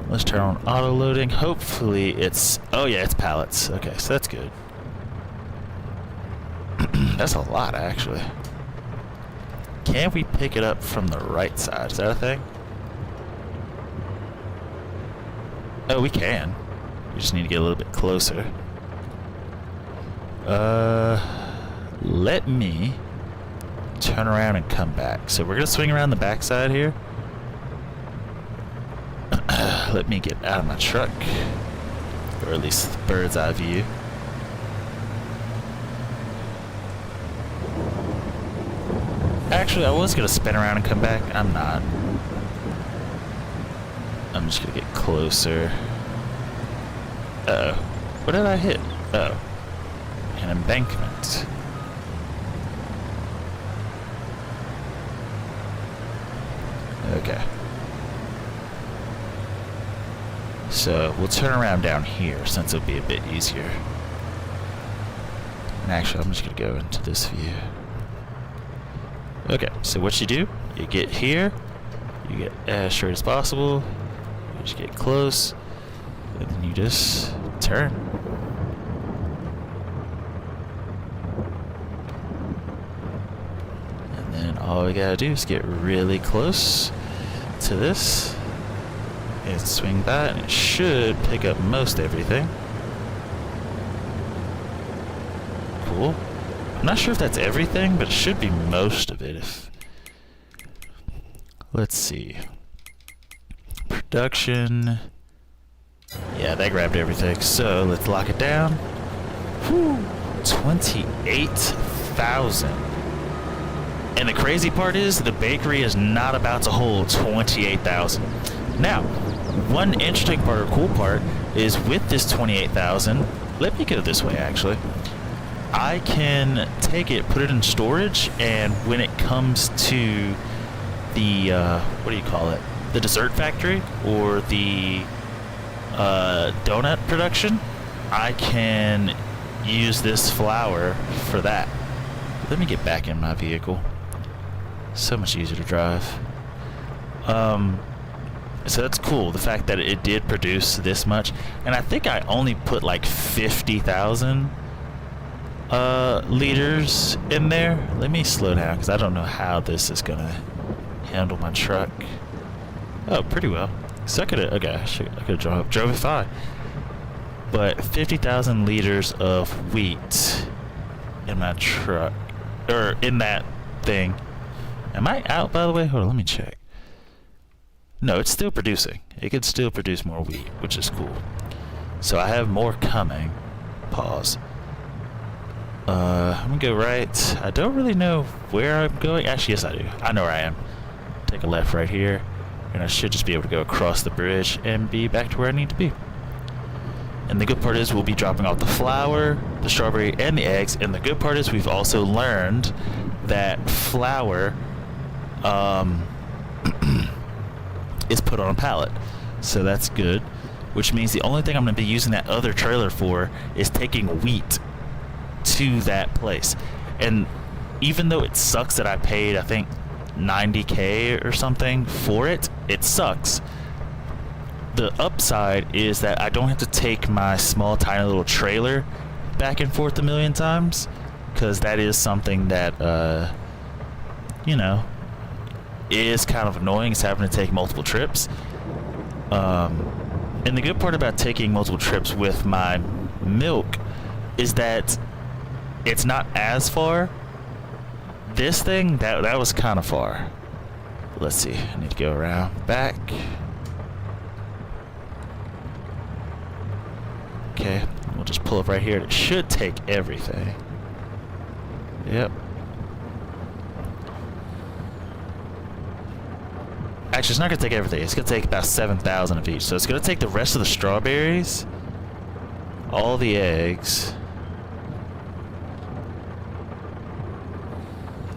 Let's turn on auto loading. Hopefully it's... Oh yeah, it's pallets. Okay, so that's good. That's a lot, actually. Can we pick it up from the right side? Is that a thing? Oh, we can. We just need to get a little bit closer. Let me turn around and come back. So we're gonna swing around the backside here. Let me get out of my truck, or at least bird's eye view. Actually, I was gonna spin around and come back. I'm not. I'm just gonna get closer. Uh-oh. What did I hit? Oh. An embankment. Okay. So we'll turn around down here since it'll be a bit easier. And actually, I'm just gonna go into this view. Okay, so what you do, you get here, you get as straight as possible, you just get close, and then you just turn. And then all we gotta do is get really close to this, and swing by, and it should pick up most everything. Cool. I'm not sure if that's everything, but it should be most of it. Let's see. Production. Yeah, that grabbed everything. So let's lock it down. Whew. 28,000. And the crazy part is the bakery is not about to hold 28,000. Now, one interesting part or cool part is with this 28,000, let me go this way actually. I can take it, put it in storage, and when it comes to the, what do you call it? The dessert factory or the donut production, I can use this flour for that. Let me get back in my vehicle. So much easier to drive. So that's cool, the fact that it did produce this much. And I think I only put like 50,000 liters in there. Let me slow down because I don't know how this is gonna handle my truck. Oh, pretty well. So I could have, okay, I could have drove it fine. But 50,000 liters of wheat in my truck, or in that thing. Am I out, by the way? Hold on, let me check. No, it's still producing. It could still produce more wheat, which is cool. So I have more coming. Pause. I'm gonna go right. I don't really know where I'm going. Actually, yes I do. I know where I am. Take a left right here, and I should just be able to go across the bridge and be back to where I need to be. And the good part is we'll be dropping off the flour, the strawberry, and the eggs. And the good part is we've also learned that flour is put on a pallet. So that's good. Which means the only thing I'm going to be using that other trailer for is taking wheat to that place. And even though it sucks that I paid, I think, $90K or something for it, it sucks. The upside is that I don't have to take my small tiny little trailer back and forth a million times, because that is something that you know, is kind of annoying, is having to take multiple trips. And the good part about taking multiple trips with my milk is that it's not as far. This thing, that was kind of far. Let's see, I need to go around back. Okay, we'll just pull up right here. It should take everything. Yep. Actually, it's not going to take everything. It's going to take about 7,000 of each. So it's going to take the rest of the strawberries, all the eggs.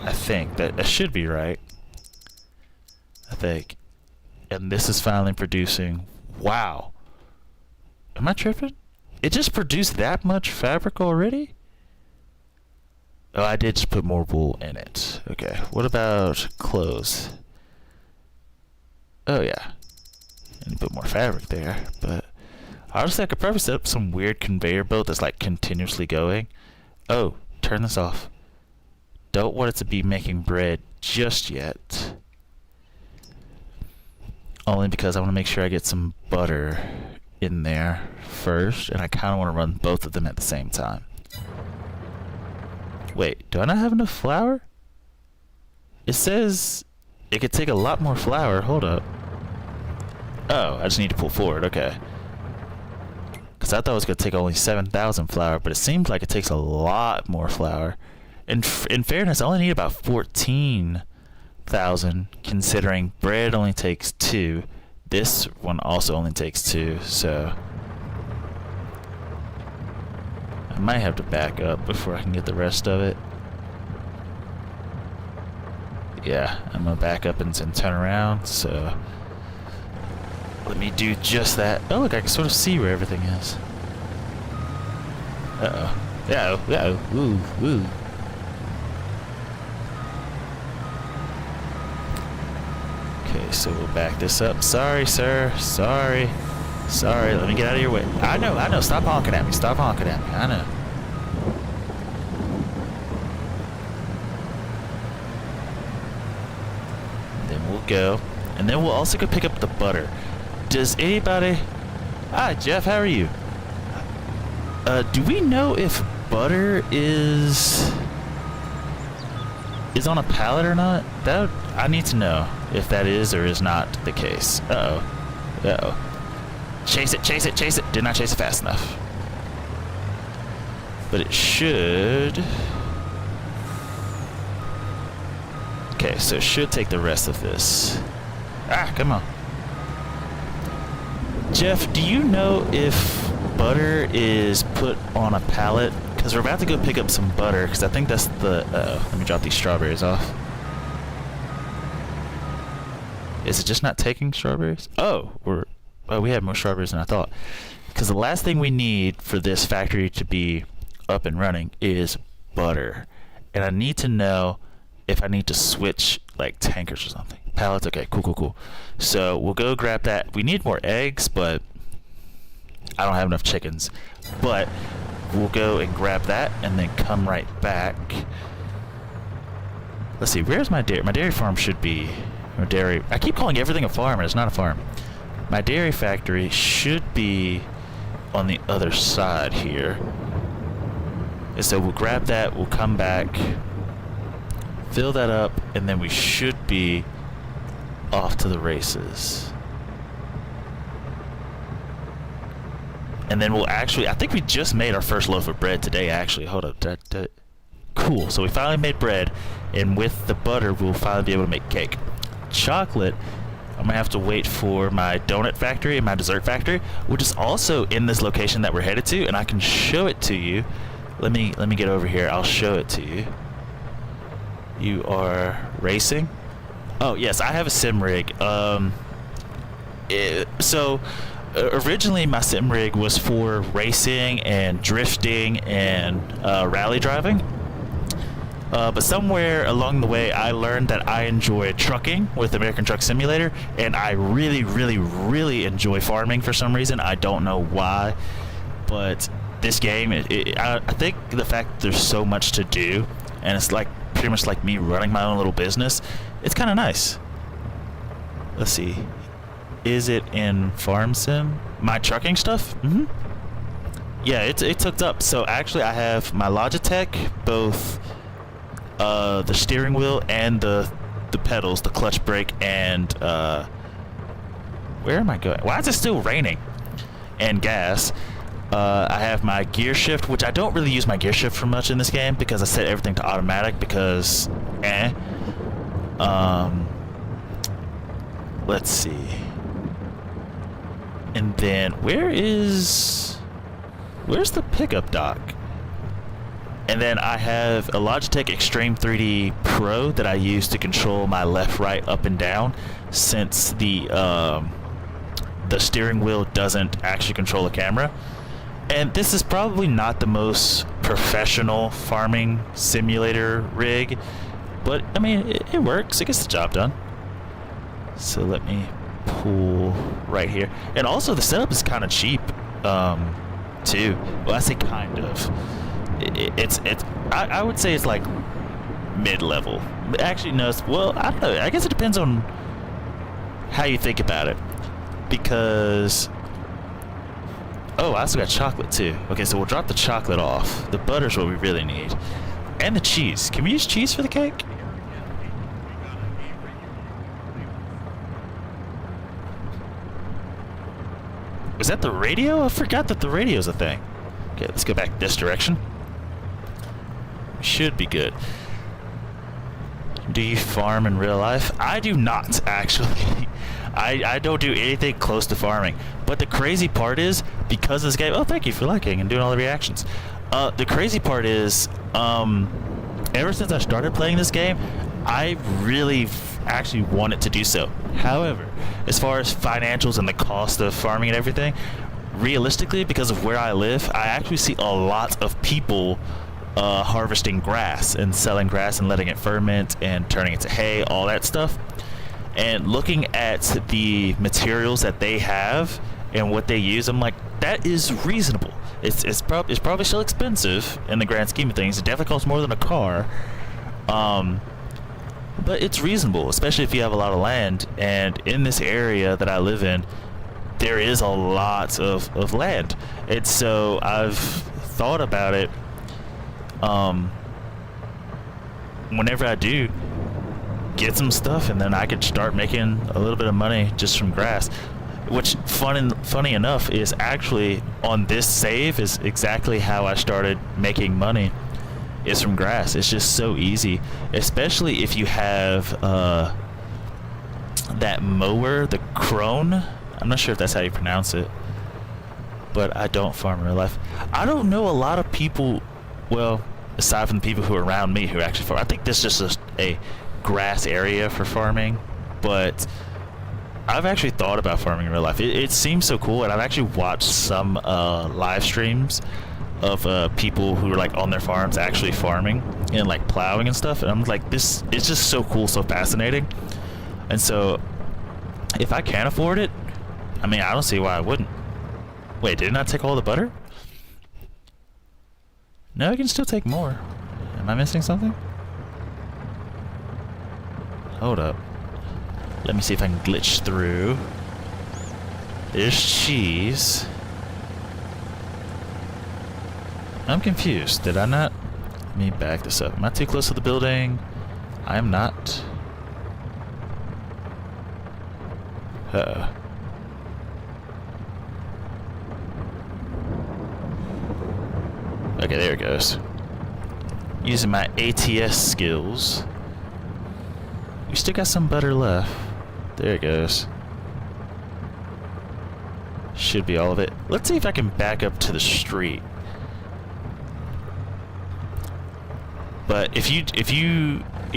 I think that should be right. I think. And this is finally producing. Wow. Am I tripping? It just produced that much fabric already? Oh, I did just put more wool in it. Okay. What about clothes? Oh, yeah. I need to put more fabric there, but honestly, I could probably set up some weird conveyor belt that's like continuously going. Oh, turn this off. Don't want it to be making bread just yet. Only because I want to make sure I get some butter in there first, and I kind of want to run both of them at the same time. Wait, do I not have enough flour? It says it could take a lot more flour. Hold up. Oh, I just need to pull forward. Okay. Because I thought it was going to take only 7,000 flour, but it seems like it takes a lot more flour. In fairness, I only need about 14,000, considering bread only takes 2. This one also only takes 2, so I might have to back up before I can get the rest of it. Yeah, I'm going to back up and turn around, so let me do just that. Oh, look, I can sort of see where everything is. Uh-oh. Uh-oh. Uh-oh. Woo, woo. Okay, so we'll back this up. Sorry, sir. Sorry. Sorry, let me get out of your way. I know. Stop honking at me. Stop honking at me. I know. Then we'll go. And then we'll also go pick up the butter. Does anybody... Hi, Jeff. How are you? Do we know if butter is on a pallet or not? That I need to know if that is or is not the case. Uh-oh. Uh-oh. Chase it, chase it, chase it. Did not chase it fast enough. But it should... Okay, so it should take the rest of this. Ah, come on. Jeff, do you know if butter is put on a pallet? Because we're about to go pick up some butter, because I think that's the... let me drop these strawberries off. Is it just not taking strawberries? Oh, we have more strawberries than I thought. Because the last thing we need for this factory to be up and running is butter. And I need to know if I need to switch like tankers or something. Pallets, okay, cool. So we'll go grab that. We need more eggs, but I don't have enough chickens. But we'll go and grab that and then come right back. Let's see, where's my dairy? My dairy farm should be, or dairy, I keep calling everything a farm and it's not a farm. My dairy factory should be on the other side here. And so we'll grab that, we'll come back, fill that up, and then we should be off to the races. And then we'll actually, I think we just made our first loaf of bread today, actually. Hold up. Cool. So we finally made bread, and with the butter, we'll finally be able to make cake. Chocolate, I'm going to have to wait for my donut factory and my dessert factory, which is also in this location that we're headed to, and I can show it to you. Let me get over here. I'll show it to you. You are racing? Oh, yes, I have a sim rig. Originally my sim rig was for racing and drifting and rally driving. But somewhere along the way I learned that I enjoy trucking with American Truck Simulator, and I really enjoy farming for some reason. I don't know why, but this game, I think the fact that there's so much to do, and it's like pretty much like me running my own little business, it's kind of nice. Let's see. Is it in Farm Sim? My trucking stuff? Mm-hmm. Yeah, it's hooked up. So actually I have my Logitech, both the steering wheel and the pedals, the clutch brake, and where am I going? Why is it still raining? And gas. I have my gear shift, which I don't really use my gear shift for much in this game because I set everything to automatic because let's see. And then where's the pickup dock? And then I have a Logitech Extreme 3D Pro that I use to control my left, right, up, and down, since the steering wheel doesn't actually control the camera. And this is probably not the most professional farming simulator rig, but I mean it works. It gets the job done. So let me pull right here. And also the setup is kind of cheap too. Well, I say kind of. I would say it's like mid-level. Actually, no. Well, I don't know. I guess it depends on how you think about it. Because I also got chocolate too. Okay, so we'll drop the chocolate off. The butter's what we really need, and the cheese. Can we use cheese for the cake? Was that the radio? I forgot that the radio's a thing. Okay, let's go back this direction. Should be good. Do you farm in real life? I do not, actually. I don't do anything close to farming. But the crazy part is, because this game... Oh, thank you for liking and doing all the reactions. The crazy part is, ever since I started playing this game, I really actually wanted to do so. However, as far as financials and the cost of farming and everything, realistically, because of where I live, I actually see a lot of people harvesting grass and selling grass and letting it ferment and turning it to hay, all that stuff. And looking at the materials that they have and what they use, I'm like, that is reasonable. It's probably still expensive in the grand scheme of things. It definitely costs more than a car. But it's reasonable, especially if you have a lot of land. And in this area that I live in, there is a lot of land. And so I've thought about it. Whenever I do get some stuff, and then I could start making a little bit of money just from grass. Which, funny enough, is actually on this save is exactly how I started making money. Is from grass. It's just so easy, especially if you have that mower, the crone. I'm not sure if that's how you pronounce it, but I don't farm in real life. I don't know a lot of people, well, aside from the people who are around me who actually farm. I think this is just a grass area for farming, but I've actually thought about farming in real life. It seems so cool, and I've actually watched some live streams of people who are like on their farms actually farming and like plowing and stuff, and I'm like, this is just so cool, so fascinating. And so if I can't afford it, I mean, I don't see why I wouldn't. Wait, did it not take all the butter? No, I can still take more. Am I missing something? Hold up. Let me see if I can glitch through. There's cheese. I'm confused. Did I not? Let me back this up. Am I too close to the building? I am not. Uh-oh. Okay, there it goes. Using my ATS skills. We still got some butter left. There it goes. Should be all of it. Let's see if I can back up to the street. But if you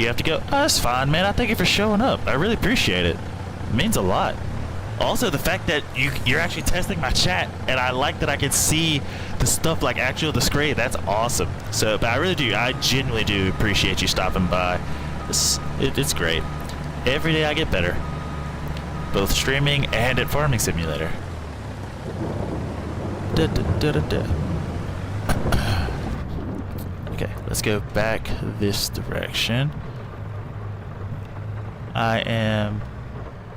have to go, oh, that's fine, man. I thank you for showing up. I really appreciate it. It means a lot. Also, the fact that you're actually testing my chat, and I like that I can see the stuff like actually on the screen. That's awesome. So, but I genuinely do appreciate you stopping by. It's great. Every day I get better, both streaming and at Farming Simulator. Okay, let's go back this direction. I am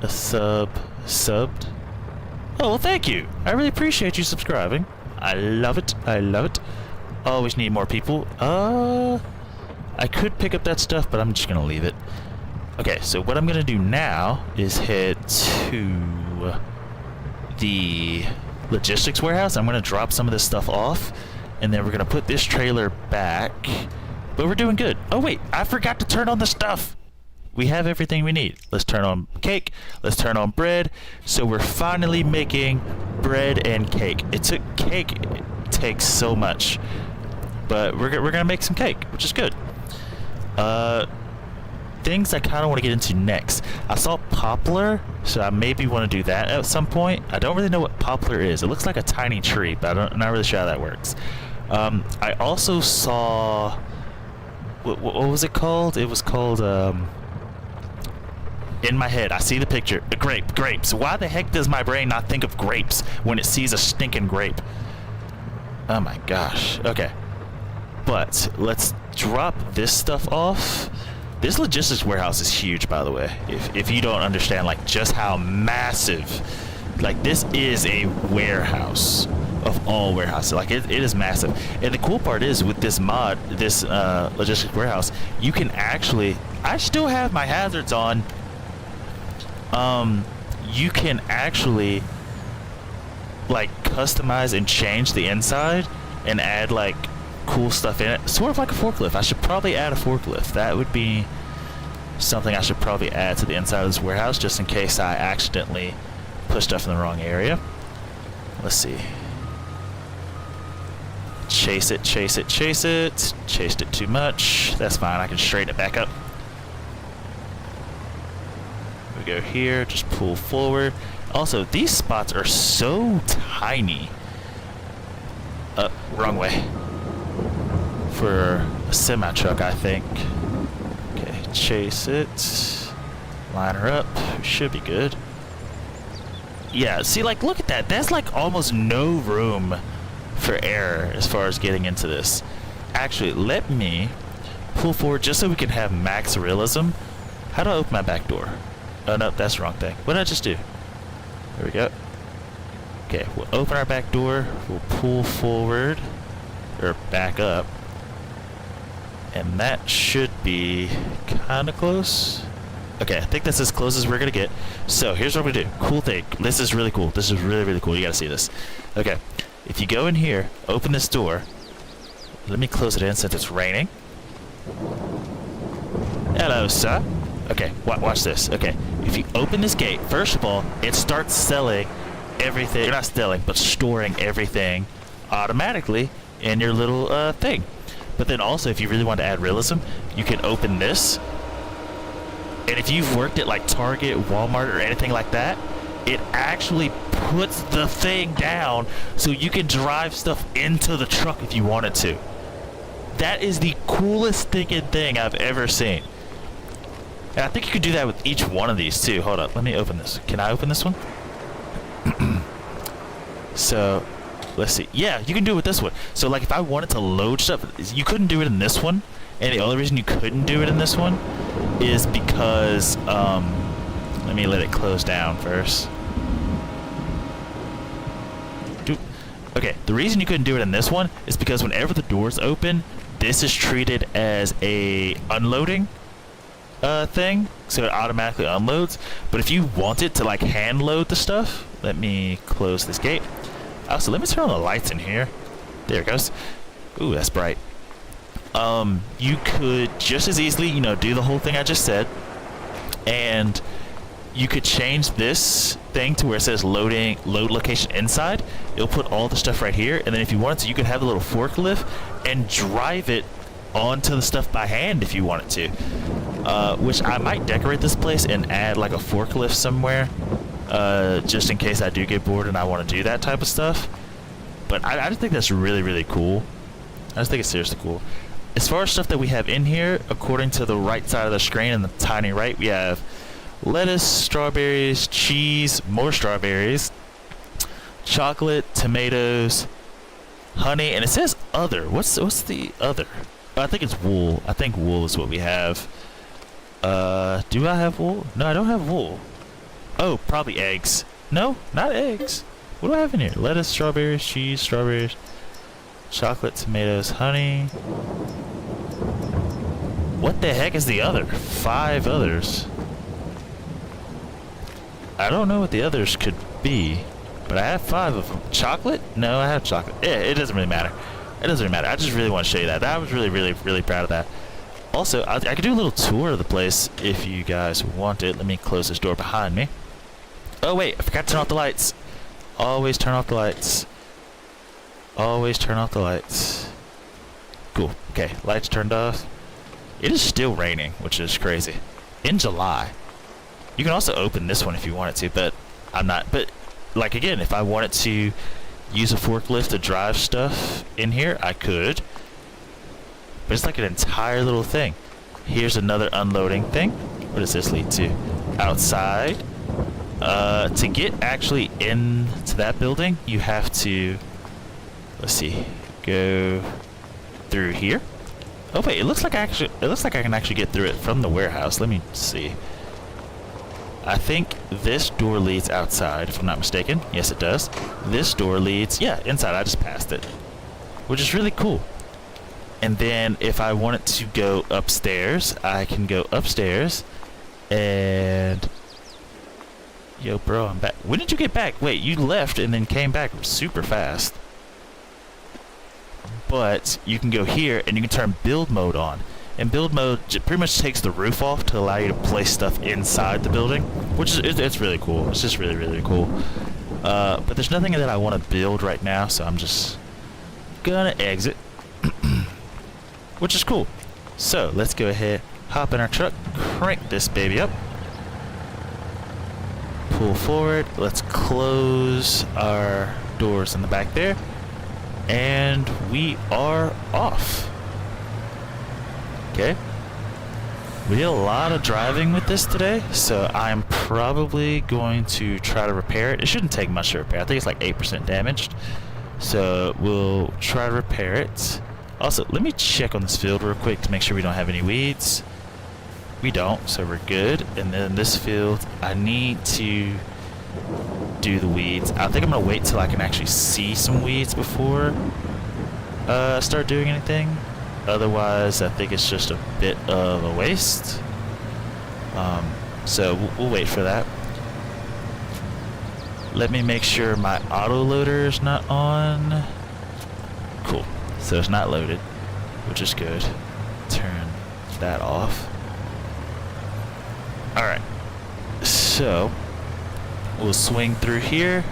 a subbed. Oh, well, thank you. I really appreciate you subscribing. I love it. I love it. Always need more people. I could pick up that stuff, but I'm just gonna leave it. Okay, so what I'm gonna do now is head to the logistics warehouse. I'm gonna drop some of this stuff off, and then we're gonna put this trailer back. But we're doing good. Oh wait, I forgot to turn on the stuff. We have everything we need. Let's turn on cake. Let's turn on bread. So we're finally making bread and cake. It takes so much, but we're gonna make some cake, which is good. Things I kind of want to get into next. I saw poplar, so I maybe want to do that at some point. I don't really know what poplar is. It looks like a tiny tree, but I'm not really sure how that works. I also saw what was it called? It was called in my head, I see the picture. Grapes. Why the heck does my brain not think of grapes when it sees a stinking grape? Oh my gosh. Okay. But let's drop this stuff off. This logistics warehouse is huge, by the way. If you don't understand, like, just how massive, like, this is a warehouse of all warehouses. Like, it is massive. And the cool part is, with this mod, this logistics warehouse, you can actually, I still have my hazards on. You can actually, like, customize and change the inside and add, like, cool stuff in it. Sort of like a forklift. I should probably add a forklift. That would be something I should probably add to the inside of this warehouse, just in case I accidentally put stuff in the wrong area. Let's see. Chase it. Chased it too much. That's fine. I can straighten it back up. We go here, just pull forward. Also, these spots are so tiny. Wrong way. For a semi-truck, I think. Okay, chase it. Line her up. Should be good. Yeah, see, like, look at that. That's, like, almost no room for error as far as getting into this. Actually, let me pull forward just so we can have max realism. How do I open my back door? Oh, no, that's the wrong thing. What did I just do? There we go. Okay, we'll open our back door. We'll pull forward. Or back up. And that should be kind of close. Okay, I think that's as close as we're going to get. So, here's what we do. Cool thing. This is really cool. This is really, really cool. You got to see this. Okay, if you go in here, open this door. Let me close it in since it's raining. Hello, sir. Okay, watch this. Okay, if you open this gate, first of all, it starts selling everything. Not selling, but storing everything automatically in your little thing. But then also, if you really want to add realism, you can open this. And if you've worked at like Target, Walmart, or anything like that, it actually puts the thing down so you can drive stuff into the truck if you wanted to. That is the coolest stinking thing I've ever seen. And I think you could do that with each one of these too. Hold up, let me open this. Can I open this one? So, let's see. Yeah, you can do it with this one. So like if I wanted to load stuff, you couldn't do it in this one. And the only reason you couldn't do it in this one is because, let me let it close down first. Okay, the reason you couldn't do it in this one is because whenever the doors open, this is treated as a unloading thing, so it automatically unloads. But if you wanted to like hand load the stuff, let me close this gate. Also, let me turn on the lights in here. There it goes. Ooh, that's bright. You could just as easily, you know, do the whole thing I just said, and you could change this thing to where it says load location inside. It'll put all the stuff right here, and then if you wanted to, you could have a little forklift and drive it onto the stuff by hand if you wanted to. Which I might decorate this place and add like a forklift somewhere, just in case I do get bored and I want to do that type of stuff. But I just think that's really, really cool. I just think it's seriously cool. As far as stuff that we have in here, according to the right side of the screen in the tiny right, we have lettuce, strawberries, cheese, more strawberries, chocolate, tomatoes, honey, and it says other. What's the other? I think it's wool. I think wool is what we have. Do I have wool? No, I don't have wool. Oh, probably eggs. No, not eggs. What do I have in here? Lettuce, strawberries, cheese, strawberries, chocolate, tomatoes, honey. What the heck is the other? 5 others. I don't know what the others could be, but I have 5 of them. Chocolate? No, I have chocolate. Yeah, it doesn't really matter. It doesn't really matter. I just really want to show you that. I was really, really, really proud of that. Also, I could do a little tour of the place if you guys want it. Let me close this door behind me. Oh, wait. I forgot to turn off the lights. Always turn off the lights. Always turn off the lights. Cool. Okay, lights turned off. It is still raining, which is crazy. In July. You can also open this one if you wanted to, but I'm not. But, like, again, if I wanted to use a forklift to drive stuff in here, I could. But it's like an entire little thing. Here's another unloading thing. What does this lead to? Outside. To get actually into that building, you have to, let's see, go through here. Oh wait, it looks like I can actually get through it from the warehouse. Let me see. I think this door leads outside, if I'm not mistaken. Yes, it does. This door leads, yeah, inside. I just passed it, which is really cool. And then if I wanted to go upstairs, I can go upstairs and... Yo, bro, I'm back. When did you get back? Wait, you left and then came back super fast. But you can go here and you can turn build mode on. And build mode pretty much takes the roof off to allow you to place stuff inside the building, which is it's really cool. It's just really, really cool. But there's nothing that I want to build right now, so I'm just gonna exit. Which is cool. So let's go ahead, hop in our truck, crank this baby up, pull forward. Let's close our doors in the back there, and we are off. Okay. We did a lot of driving with this today, so I'm probably going to try to repair it. It shouldn't take much to repair. I think it's like 8% damaged. So we'll try to repair it. Also, let me check on this field real quick to make sure we don't have any weeds. We don't, so we're good. And then this field, I need to do the weeds. I think I'm going to wait till I can actually see some weeds before start doing anything. Otherwise, I think it's just a bit of a waste. So we'll wait for that. Let me make sure my autoloader is not on. Cool. So it's not loaded, which is good. Turn that off. Alright. So we'll swing through here.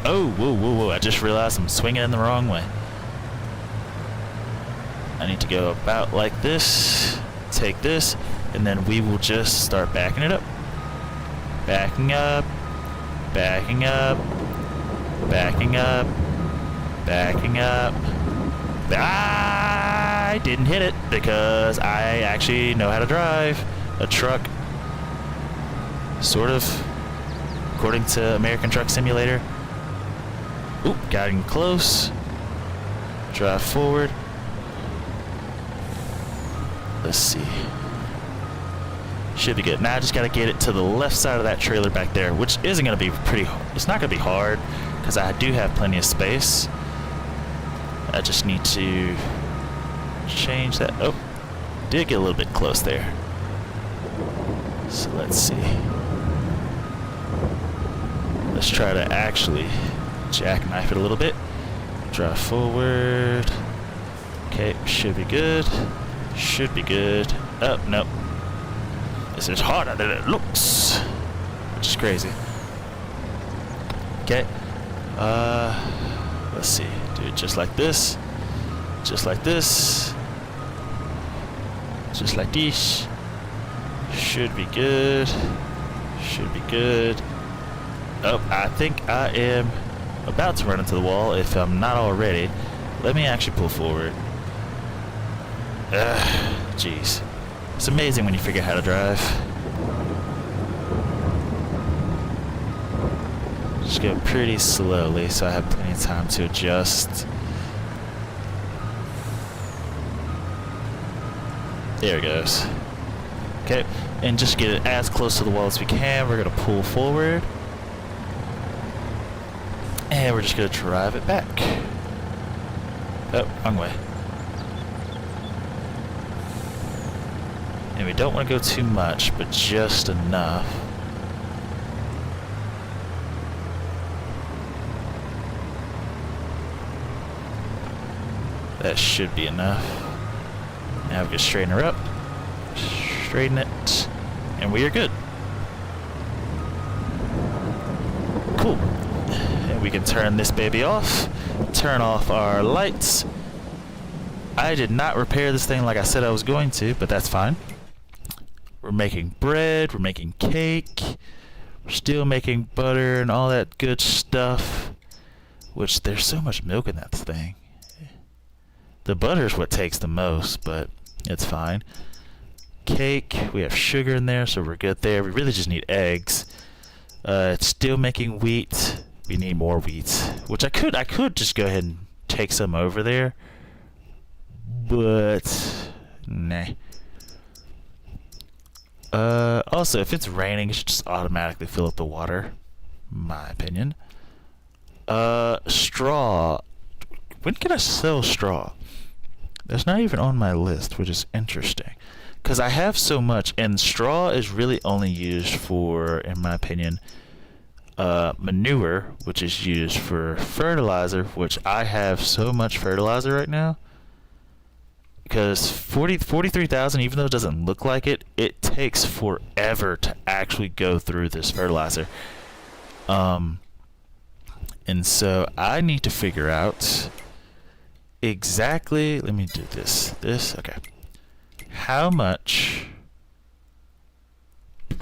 Oh, whoa, whoa, whoa. I just realized I'm swinging in the wrong way. I need to go about like this, take this, and then we will just start backing it up. Backing up, backing up, Backing up. Backing up. I didn't hit it because I actually know how to drive a truck. Sort of. According to American Truck Simulator. Oop, getting close. Drive forward. Let's see. Should be good. Now I just gotta get it to the left side of that trailer back there, which isn't gonna be pretty. It's not gonna be hard because I do have plenty of space. I just need to change that. Oh, did get a little bit close there. So let's see. Let's try to actually jackknife it a little bit. Drive forward. Okay, should be good. Should be good. Oh, nope. This is harder than it looks. Which is crazy. Okay. Let's see. Do it just like this. Just like this. Just like this. Should be good. Should be good. Oh, I think I am about to run into the wall if I'm not already. Let me actually pull forward. Jeez. It's amazing when you figure out how to drive. Just go pretty slowly so I have plenty of time to adjust. There it goes. Okay, and just get it as close to the wall as we can. We're going to pull forward. And we're just going to drive it back. Oh, wrong way. And we don't want to go too much, but just enough. That should be enough. Now we can straighten her up. Straighten it. And we are good. Cool. And we can turn this baby off. Turn off our lights. I did not repair this thing like I said I was going to, but that's fine. We're making bread. We're making cake. We're still making butter and all that good stuff. Which, there's so much milk in that thing. The butter is what takes the most, but it's fine. Cake. We have sugar in there, so we're good there. We really just need eggs. It's still making wheat. We need more wheat, which I could just go ahead and take some over there, but nah. Also, if it's raining, it should just automatically fill up the water, my opinion. Straw. When can I sell straw? That's not even on my list, which is interesting. Because I have so much, and straw is really only used for, in my opinion, manure, which is used for fertilizer, which I have so much fertilizer right now. Because 43,000, even though it doesn't look like it, it takes forever to actually go through this fertilizer. And so I need to figure out exactly, let me do this, okay. How much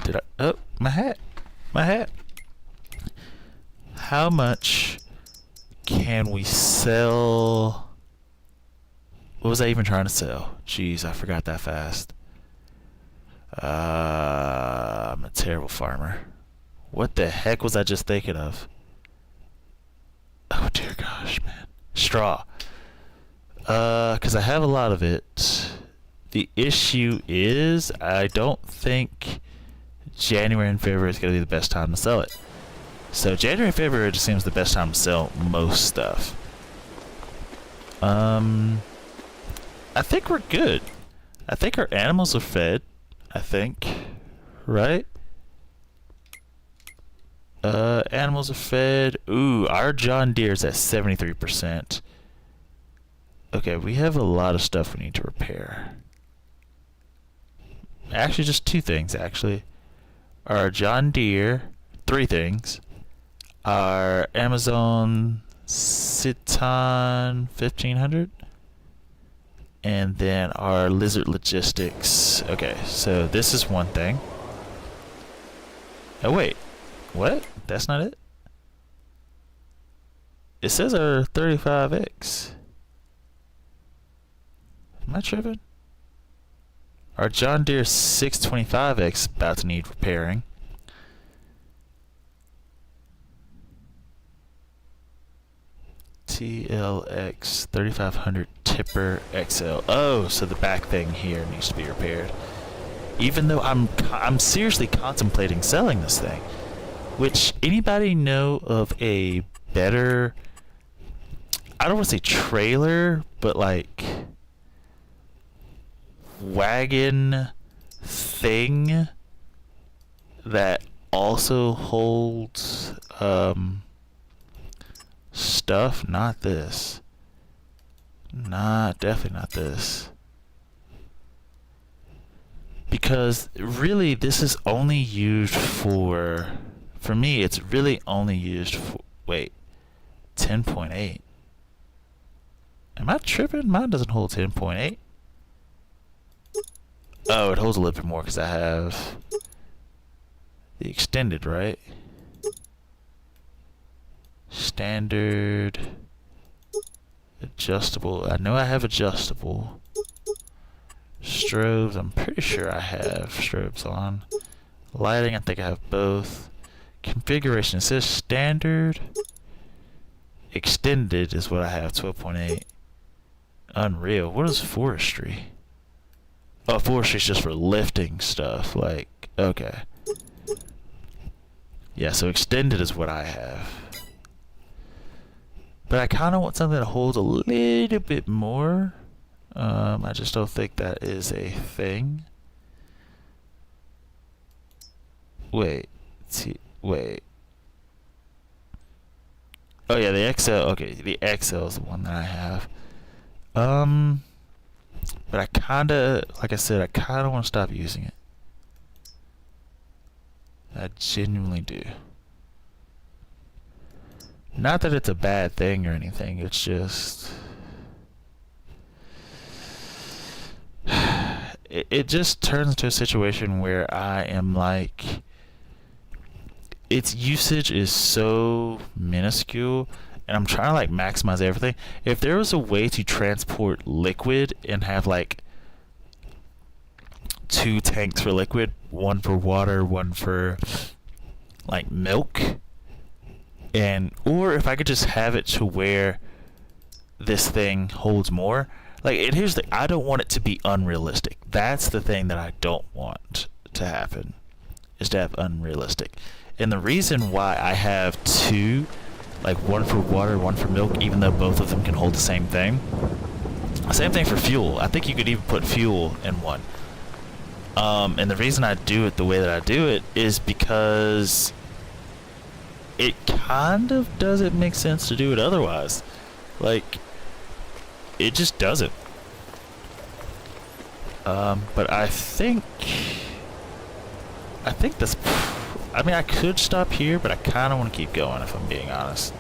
did I, oh, my hat. How much can we sell? What was I even trying to sell? Jeez, I forgot that fast. I'm a terrible farmer. What the heck was I just thinking of? Oh dear gosh, man. Straw. Because I have a lot of it. The issue is, I don't think January and February is going to be the best time to sell it. So January and February just seems the best time to sell most stuff. I think we're good. I think our animals are fed. I think. Right? Animals are fed. Ooh, our John Deere's at 73%. Okay, we have a lot of stuff we need to repair. Actually, just two things, actually. Our John Deere, three things. Our Amazon Citan 1500. And then our Lizard Logistics. Okay, so this is one thing. Oh, wait. What? That's not it? It says our 35X. Am I tripping? Our John Deere 625X is about to need repairing. TLX 3500 Tipper XL. Oh, so the back thing here needs to be repaired. Even though I'm seriously contemplating selling this thing. Which, anybody know of a better, I don't want to say trailer, but like wagon thing that also holds stuff? Not this. Definitely not this. Because really this is only used for me it's really only used for, wait, 10.8. Am I tripping? Mine doesn't hold 10.8. Oh, it holds a little bit more because I have the extended, right? Standard, adjustable. I know I have adjustable. Strobes, I'm pretty sure I have strobes on. Lighting, I think I have both. Configuration, it says standard. Extended is what I have, 12.8. Unreal. What is forestry? Oh, forestry is just for lifting stuff. Like, okay. Yeah, so extended is what I have. But I kind of want something that holds a little bit more. I just don't think that is a thing. Wait. Wait. Oh yeah, the XL. Okay, the XL is the one that I have. But I kinda, like I said, I kinda want to stop using it. I genuinely do. Not that it's a bad thing or anything, it's just it just turns into a situation where I am like, its usage is so minuscule, and I'm trying to like maximize everything. If there was a way to transport liquid and have like 2 tanks for liquid, one for water, one for like milk, and or if I could just have it to where this thing holds more. Like, and here's the, I don't want it to be unrealistic. That's the thing that I don't want to happen, is to have unrealistic. And the reason why I have 2, like one for water, one for milk, even though both of them can hold the same thing. Same thing for fuel. I think you could even put fuel in one. And the reason I do it the way that I do it is because it kind of doesn't make sense to do it otherwise. Like, it just doesn't. But I think that's, I mean, I could stop here, but I kind of want to keep going, if I'm being honest.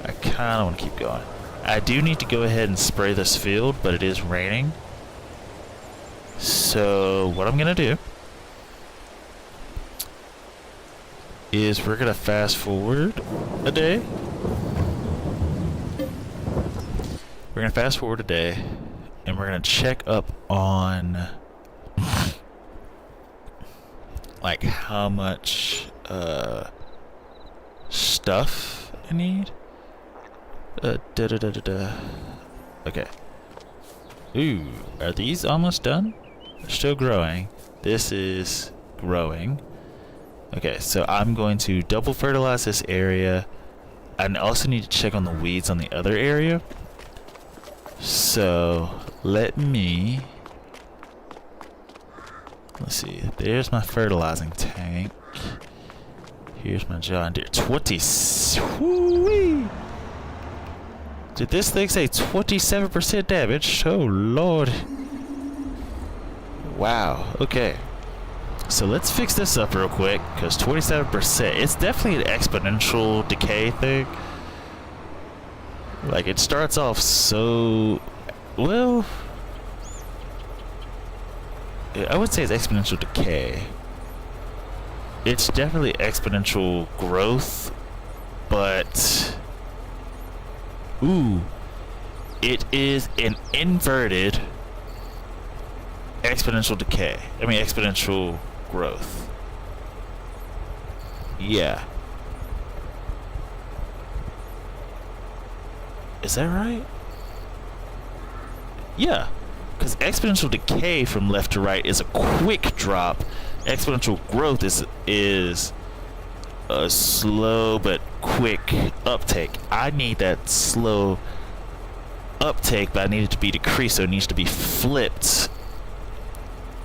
I kind of want to keep going. I do need to go ahead and spray this field, but it is raining. So what I'm going to do is we're going to fast forward a day. We're going to fast forward a day, and we're going to check up on like how much stuff I need. Okay. Ooh, are these almost done? They're still growing. This is growing. Okay, so I'm going to double fertilize this area. I also need to check on the weeds on the other area. So let's see, there's my fertilizing tank. Here's my John Deere 20. Whoo-wee. Did this thing say 27% damage? Oh lord. Wow, okay. So let's fix this up real quick, because 27%, it's definitely an exponential decay thing. Like, it starts off so, well, I would say it's exponential decay. It's definitely exponential growth, but Ooh. It is an inverted exponential decay. I mean, exponential growth. Yeah. Is that right? Yeah. Because exponential decay from left to right is a quick drop. Exponential growth is a slow but quick uptake. I need that slow uptake, but I need it to be decreased, so it needs to be flipped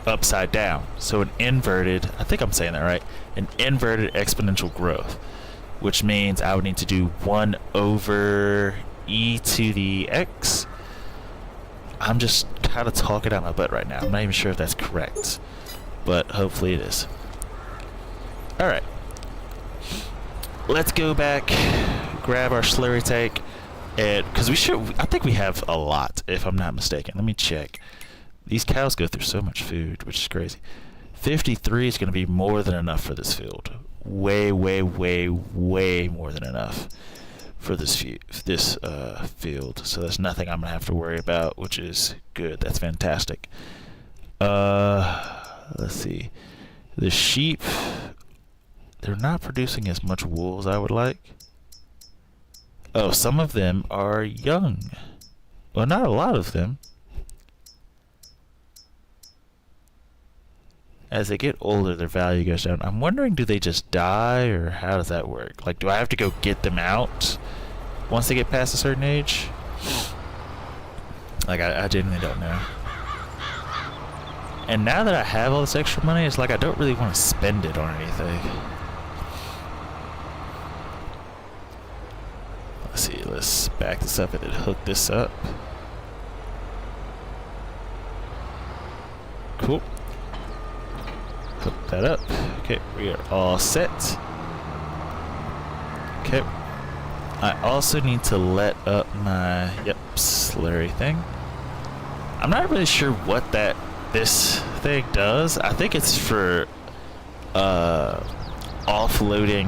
upside down. So an inverted, I think I'm saying that right, an inverted exponential growth, which means I would need to do 1 over e to the x. I'm just kind of talking out my butt right now. I'm not even sure if that's correct, but hopefully it is. Alright. Let's go back, grab our slurry tank, and because I think we have a lot, if I'm not mistaken. Let me check. These cows go through so much food, which is crazy. 53 is going to be more than enough for this field. Way, way, way, way more than enough for this field. So that's nothing I'm going to have to worry about, which is good. That's fantastic. Let's see. The sheep, they're not producing as much wool as I would like. Oh, some of them are young. Well, not a lot of them. As they get older, their value goes down. I'm wondering, do they just die, or how does that work? Like, do I have to go get them out once they get past a certain age? Like, I genuinely don't know. And now that I have all this extra money, it's like I don't really want to spend it on anything. Let's see, let's back this up and then hook this up. Cool. Hook that up. Okay, we are all set. Okay. I also need to let up my, slurry thing. I'm not really sure what this thing does. I think it's for offloading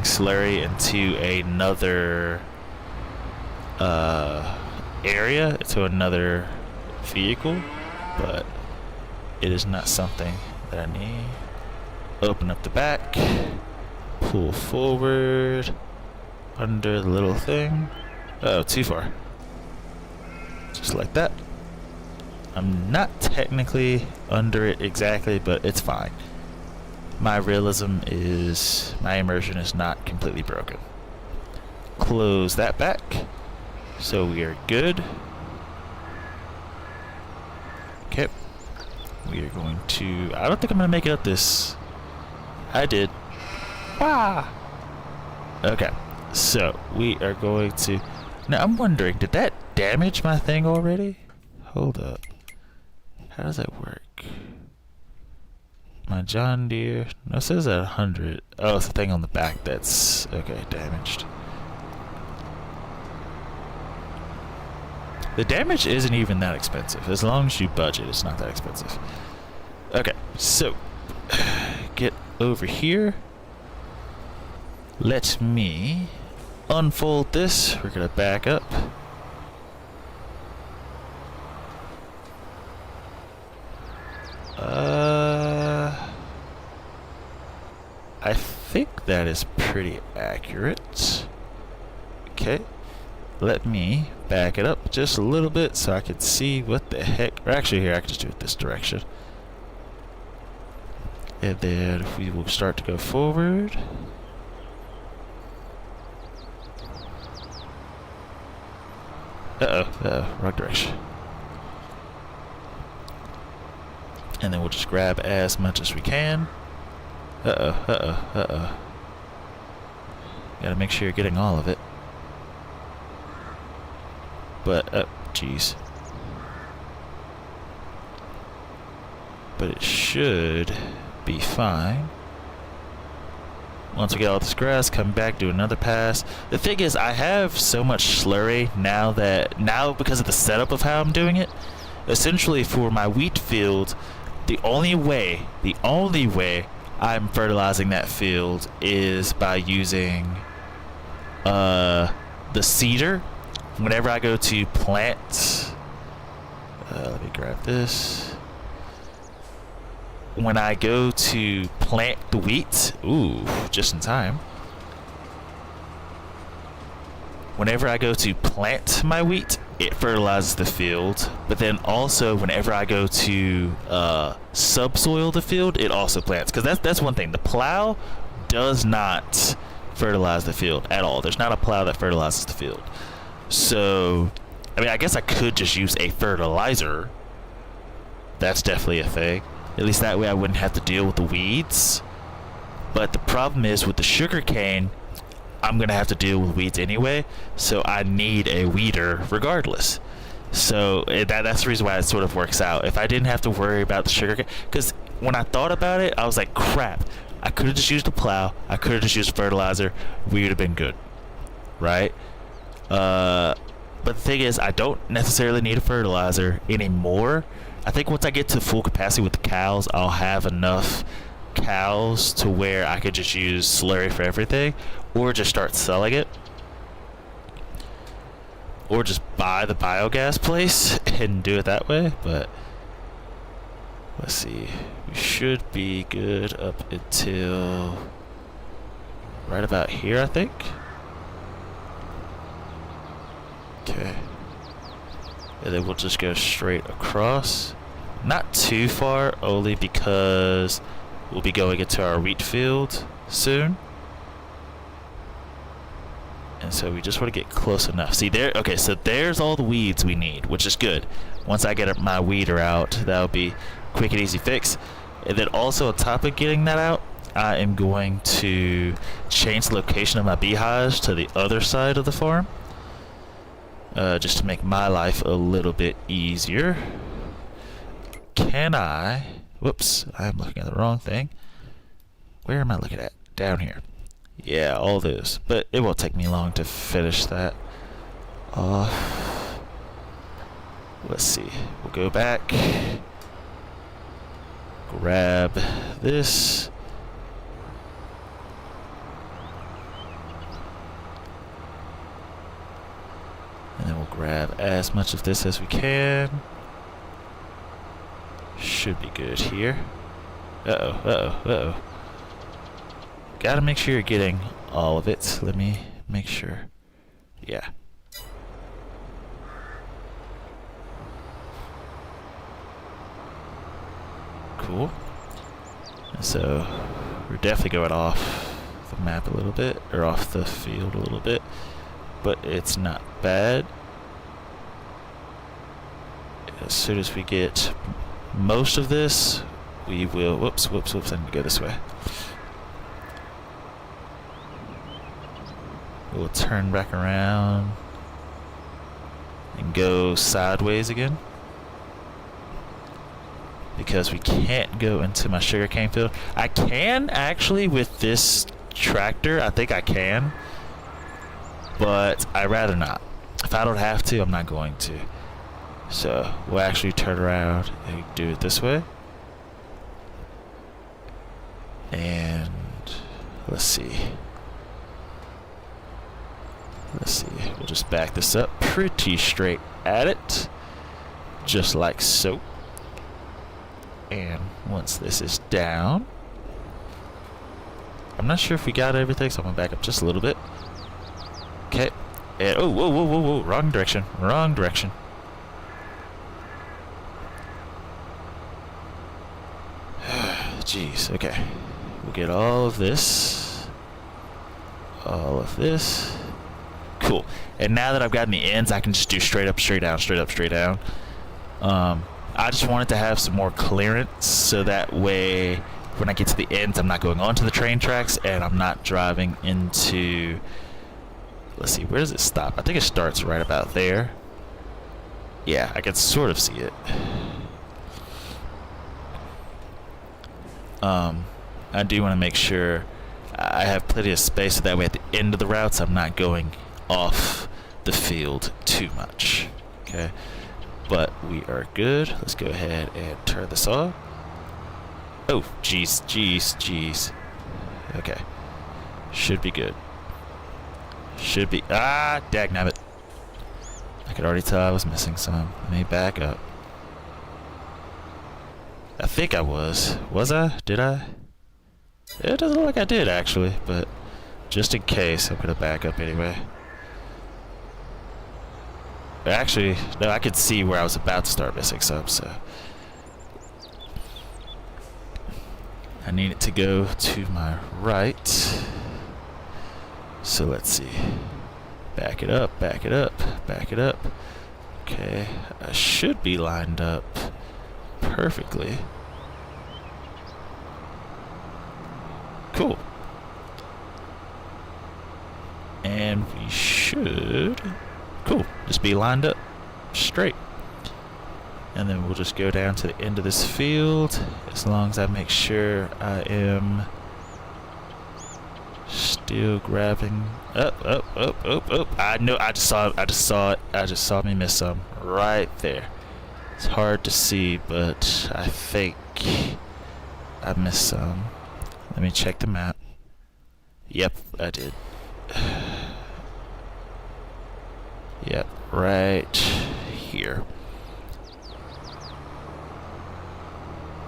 slurry into another area, to another vehicle, but it is not something that I need. Open up the back, pull forward under the little thing. Oh, too far. Just like that. I'm not technically under it exactly, but it's fine. My immersion is not completely broken. Close that back. So we are good. Okay. We are going to, I don't think I'm going to make it up this. I did. Wow. Okay. So we are going to, now I'm wondering, did that damage my thing already? Hold up. How does that work? My John Deere, no, it says at 100. Oh, it's the thing on the back that's, okay, damaged. The damage isn't even that expensive. As long as you budget, it's not that expensive. Okay, so get over here. Let me unfold this. We're gonna back up. I think that is pretty accurate. Okay. Let me back it up just a little bit so I can see what the heck. Or actually, here, I can just do it this direction. And then we will start to go forward. Wrong direction. And then we'll just grab as much as we can. Gotta make sure you're getting all of it. But, jeez. But it should be fine. Once we get all this grass, come back, do another pass. The thing is, I have so much slurry now because of the setup of how I'm doing it. Essentially, for my wheat field, the only way I'm fertilizing that field is by using the seeder whenever I go to plant, let me grab this. When I go to plant the wheat, ooh, just in time. Whenever I go to plant my wheat, it fertilizes the field. But then also, whenever I go to subsoil the field, it also plants. Because that's one thing. The plow does not fertilize the field at all. There's not a plow that fertilizes the field. So, I mean, I guess I could just use a fertilizer. That's definitely a thing. At least that way I wouldn't have to deal with the weeds. But the problem is with the sugarcane, I'm going to have to deal with weeds anyway. So I need a weeder regardless. So that's the reason why it sort of works out. If I didn't have to worry about the sugarcane, because when I thought about it, I was like, crap. I could have just used a plow. I could have just used fertilizer. We would have been good. Right? But the thing is, I don't necessarily need a fertilizer anymore. I think once I get to full capacity with the cows, I'll have enough cows to where I could just use slurry for everything, or just start selling it, or just buy the biogas place and do it that way. But let's see, we should be good up until right about here, I think. Okay. And then we'll just go straight across. Not too far, only because we'll be going into our wheat field soon. And so we just want to get close enough. See there? Okay, so there's all the weeds we need, which is good. Once I get my weeder out, that'll be quick and easy fix. And then also on top of getting that out, I am going to change the location of my beehives to the other side of the farm. Just to make my life a little bit easier. Can I... Whoops, I'm looking at the wrong thing. Where am I looking at? Down here. Yeah, all those. But it won't take me long to finish that off. Let's see. We'll go back. Grab this. And then we'll grab as much of this as we can. Should be good here. Uh-oh, uh-oh, uh-oh. Gotta make sure you're getting all of it. Let me make sure. Yeah. Cool. And so, we're definitely going off the map a little bit, or off the field a little bit. But it's not bad. As soon as we get most of this, we will... Whoops, I need to go this way. We'll turn back around and go sideways again, because we can't go into my sugarcane field. I can actually with this tractor. I think I can. But I'd rather not. If I don't have to, I'm not going to. So we'll actually turn around and do it this way. And let's see. We'll just back this up pretty straight at it. Just like so. And once this is down, I'm not sure if we got everything, so I'm gonna back up just a little bit. Okay, and oh, whoa, wrong direction. Jeez, okay. We'll get all of this. Cool. And now that I've gotten the ends, I can just do straight up, straight down. I just wanted to have some more clearance, so that way when I get to the ends, I'm not going onto the train tracks, and I'm not driving into... Let's see, where does it stop? I think it starts right about there. Yeah, I can sort of see it. I do want to make sure I have plenty of space, so that way at the end of the routes I'm not going off the field too much. Okay, but we are good. Let's go ahead and turn this off. Oh, jeez. Okay, should be good. Should be. Ah, dagnabbit. could already tell I was missing some. Let me back up. I think I was. Was I? Did I? It doesn't look like I did, actually, but just in case, I'm gonna back up anyway. But actually, no, I could see where I was about to start missing some, so I need it to go to my right. So let's see. Back it up, back it up, back it up. Okay, I should be lined up perfectly. Cool. And we should, cool, just be lined up straight. And then we'll just go down to the end of this field, as long as I make sure I am still grabbing. Up. I know, I just saw it. I just saw me miss some right there. It's hard to see, but I think I missed some. Let me check the map. Yep, I did. Yep, right here.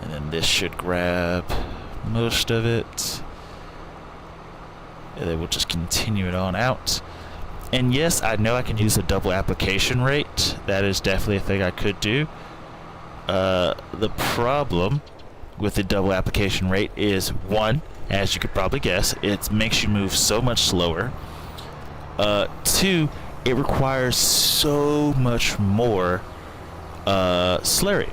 And then this should grab most of it. And then we'll just continue it on out. And yes, I know I can use a double application rate. That is definitely a thing I could do. The problem with the double application rate is, one, as you could probably guess, it makes you move so much slower. Two, it requires so much more slurry.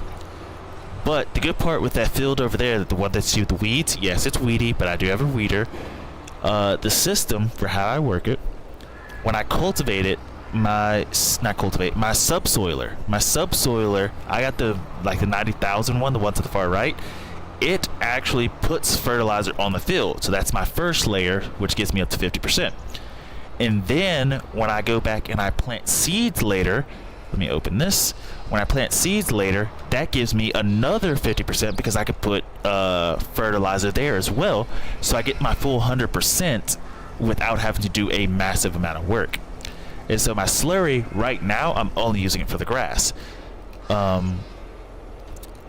But the good part with that field over there, the one that's with the weeds, yes, it's weedy, but I do have a weeder. The system for how I work it, when I cultivate it, my subsoiler, I got the 90,000 one, the one to the far right. It actually puts fertilizer on the field, so that's my first layer, which gets me up to 50%. And then when I go back and I plant seeds later, let me open this. When I plant seeds later, that gives me another 50% because I could put fertilizer there as well. So I get my full 100% without having to do a massive amount of work. And so my slurry right now, I'm only using it for the grass.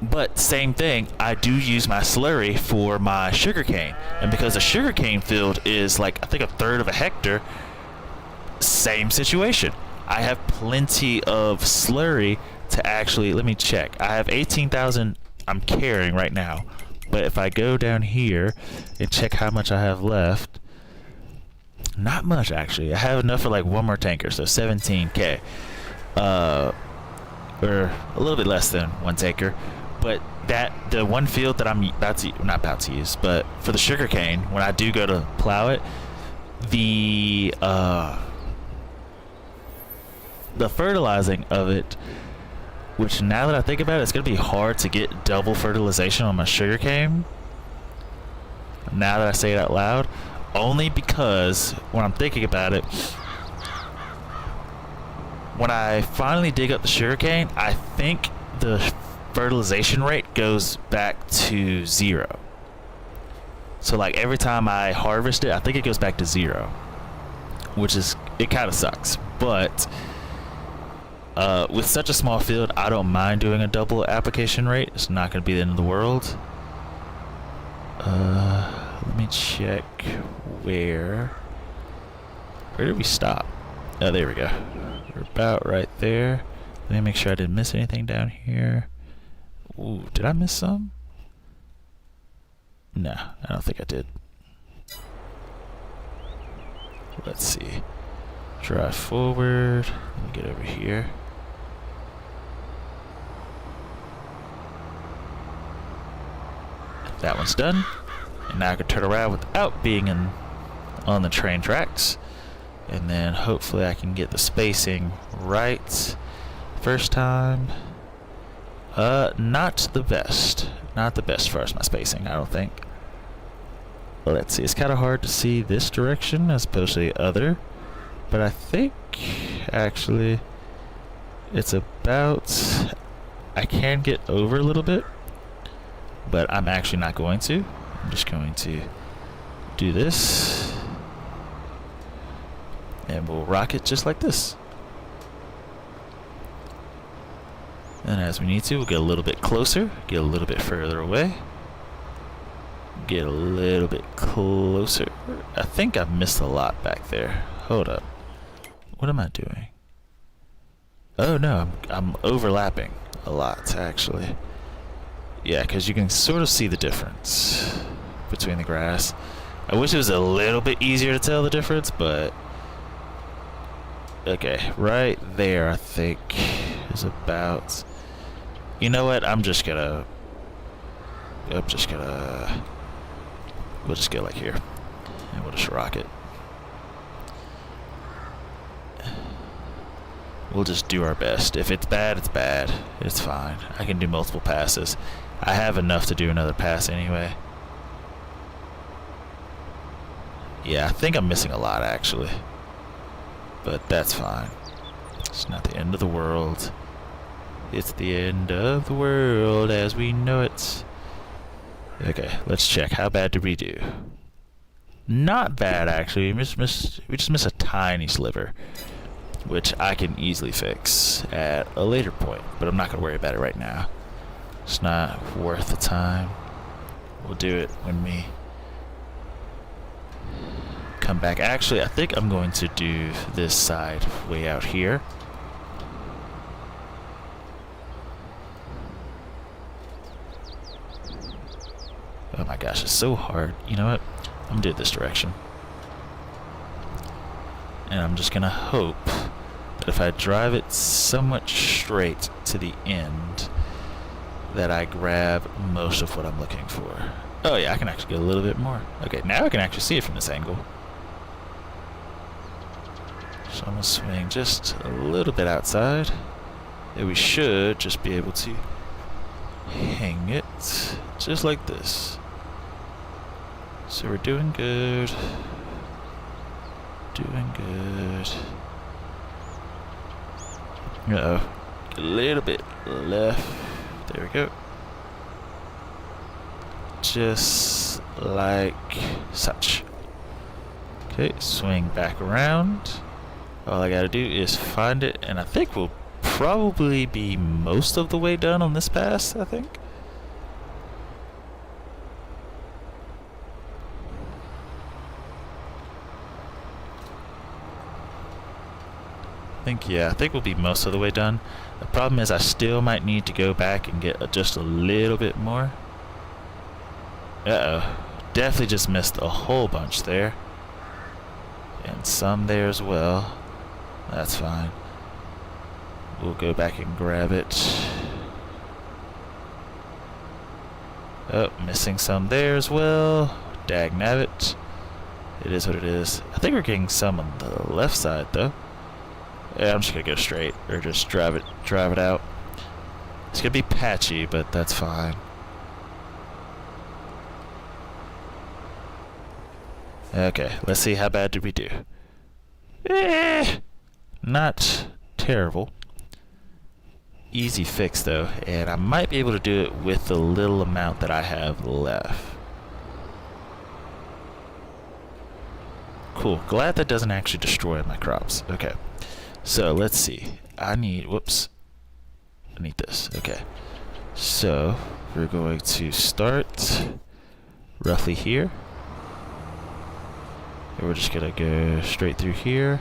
But same thing, I do use my slurry for my sugarcane. And because the sugarcane field is I think a third of a hectare, same situation. I have plenty of slurry to actually, let me check. I have 18,000 I'm carrying right now. But if I go down here and check how much I have left, not much actually. I have enough for one more tanker, so 17K. Or a little bit less than one tanker. But the one field that I'm not about to use, but for the sugarcane, when I do go to plow it, the fertilizing of it, which now that I think about it, it's going to be hard to get double fertilization on my sugarcane. Now that I say it out loud, only because when I'm thinking about it, when I finally dig up the sugarcane, I think the fertilization rate goes back to 0. So every time I harvest it, I think it goes back to 0, which is, it kind of sucks. But with such a small field, I don't mind doing a double application rate. It's not going to be the end of the world. Let me check where did we stop? Oh, there we go. We're about right there. Let me make sure I didn't miss anything down here. Ooh, did I miss some? No, I don't think I did. Let's see. Drive forward. Let me get over here. That one's done. And now I can turn around without being on the train tracks. And then hopefully I can get the spacing right first time. Not the best. Not the best as far as my spacing, I don't think. Let's see. It's kind of hard to see this direction as opposed to the other. But I think, actually, it's about... I can get over a little bit. But I'm actually not going to. I'm just going to do this. And we'll rock it just like this. And as we need to, we'll get a little bit closer, get a little bit further away, get a little bit closer. I think I've missed a lot back there. Hold up. What am I doing? Oh no, I'm overlapping a lot, actually. Yeah, because you can sort of see the difference between the grass. I wish it was a little bit easier to tell the difference, but... Okay, right there, I think, is about... You know what? We'll just go like here. And we'll just rock it. We'll just do our best. If it's bad, it's bad. It's fine. I can do multiple passes. I have enough to do another pass anyway. Yeah, I think I'm missing a lot, actually. But that's fine. It's not the end of the world. It's the end of the world as we know it. Okay, let's check. How bad did we do? Not bad, actually. We just missed a tiny sliver, which I can easily fix at a later point, but I'm not going to worry about it right now. It's not worth the time. We'll do it when we come back. Actually, I think I'm going to do this side way out here. Oh my gosh, it's so hard. You know what? I'm going to do it this direction. And I'm just going to hope that if I drive it somewhat straight to the end, that I grab most of what I'm looking for. Oh yeah, I can actually get a little bit more. Okay, now I can actually see it from this angle. So I'm going to swing just a little bit outside. And we should just be able to hang it just like this. So we're doing good. Doing good. Uh-oh. A little bit left. There we go. Just like such. Okay, swing back around. All I gotta do is find it, and I think we'll probably be most of the way done on this pass, I think. I think we'll be most of the way done. The problem is I still might need to go back and get just a little bit more. Uh-oh. Definitely just missed a whole bunch there. And some there as well. That's fine. We'll go back and grab it. Oh, missing some there as well. Dagnabbit. It is what it is. I think we're getting some on the left side though. Yeah, I'm just gonna go straight, or just drive it out. It's gonna be patchy, but that's fine. Okay, let's see how bad did we do. Not terrible. Easy fix though, and I might be able to do it with the little amount that I have left. Cool, glad that doesn't actually destroy my crops. Okay. So let's see. I need this. Okay. So we're going to start roughly here. And we're just gonna go straight through here.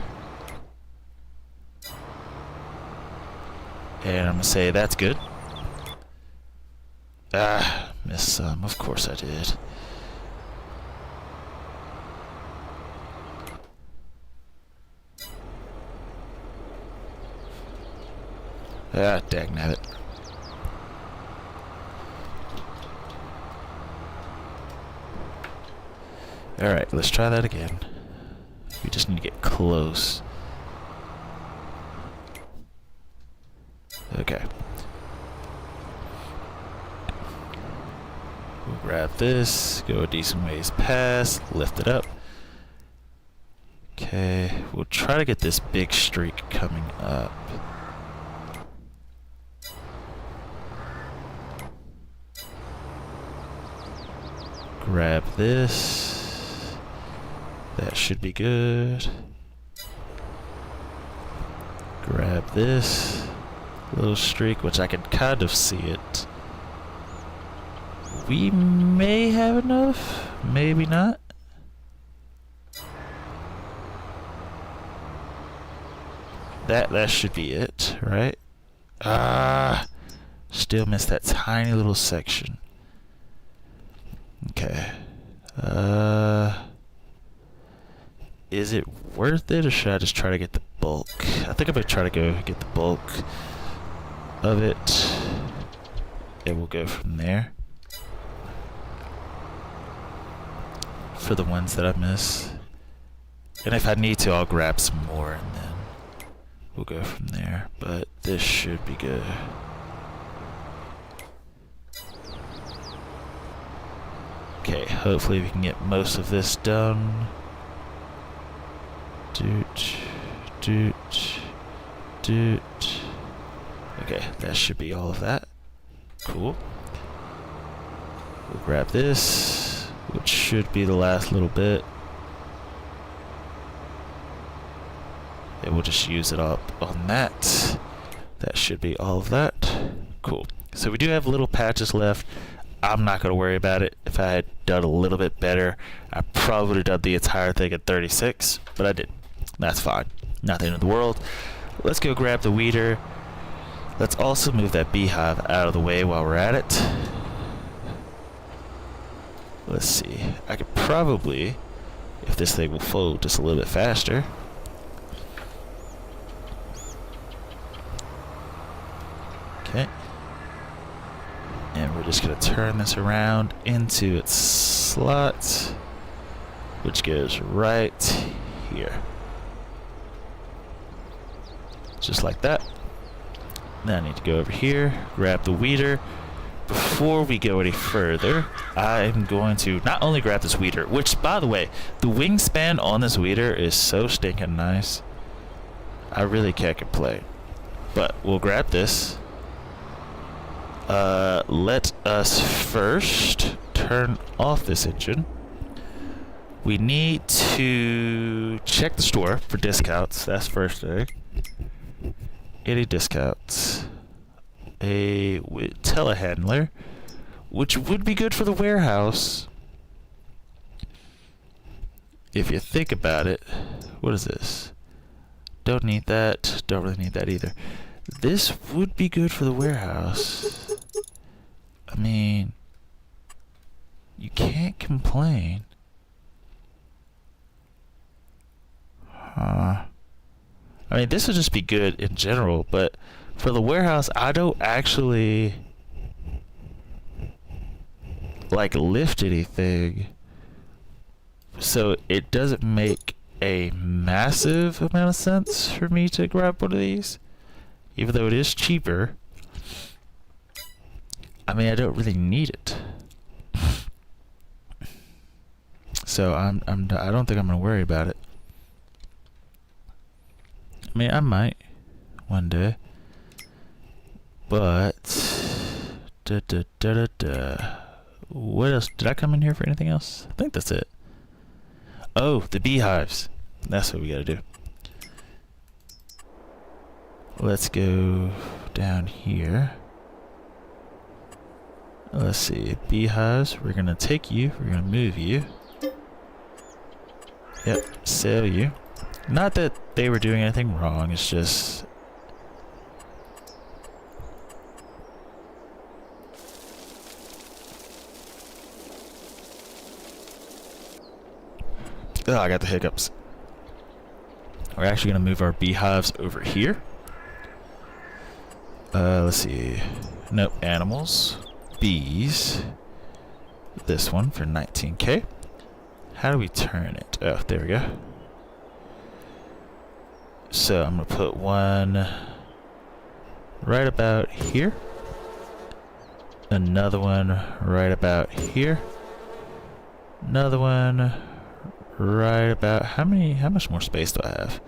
And I'm gonna say that's good. Ah, missed some. Of course I did. Ah, dagnabbit. Alright, let's try that again. We just need to get close. Okay. We'll grab this, go a decent ways past, lift it up. Okay, we'll try to get this big streak coming up. Grab this. That should be good. Grab this. little streak, which I can kind of see it. We may have enough, maybe not. That should be it, right? Still missed that tiny little section. Okay. Is it worth it, or should I just try to get the bulk? I think I'm gonna try to go get the bulk of it. And we'll go from there. For the ones that I miss. And if I need to, I'll grab some more and then we'll go from there. But this should be good. Okay, hopefully we can get most of this done. Okay, that should be all of that. Cool. We'll grab this, which should be the last little bit. And we'll just use it up on that. That should be all of that. Cool. So we do have little patches left. I'm not going to worry about it. If I had done a little bit better, I probably would have done the entire thing at 36, but I didn't. That's fine. Not the end of the world. Let's go grab the weeder. Let's also move that beehive out of the way while we're at it. Let's see. I could probably, if this thing will fold just a little bit faster. Okay. And we're just going to turn this around into its slot, which goes right here. Just like that. Now I need to go over here, grab the weeder. Before we go any further, I'm going to not only grab this weeder, which, by the way, the wingspan on this weeder is so stinking nice. I really can't complain. But we'll grab this. Let us first turn off this engine. We need to check the store for discounts. That's first thing. Any discounts? A telehandler, which would be good for the warehouse. If you think about it. What is this? Don't need that. Don't really need that either. This would be good for the warehouse. I mean, you can't complain. I mean, this would just be good in general, but for the warehouse, I don't actually like lift anything, so it doesn't make a massive amount of sense for me to grab one of these, even though it is cheaper. I mean, I don't really need it, so I don't think I'm gonna worry about it. I mean, I might one day, but what else? Did I come in here for anything else? I think that's it. Oh, the beehives. That's what we gotta do. Let's go down here. Let's see, beehives. We're gonna take you. We're gonna move you. Yep, sell you. Not that they were doing anything wrong, it's just... Oh, I got the hiccups. We're actually going to move our beehives over here. Let's see. Nope, animals. Bees. This one for 19k. How do we turn it? Oh, there we go. So I'm going to put one right about here. Another one right about here. Another one right about... How much more space do I have?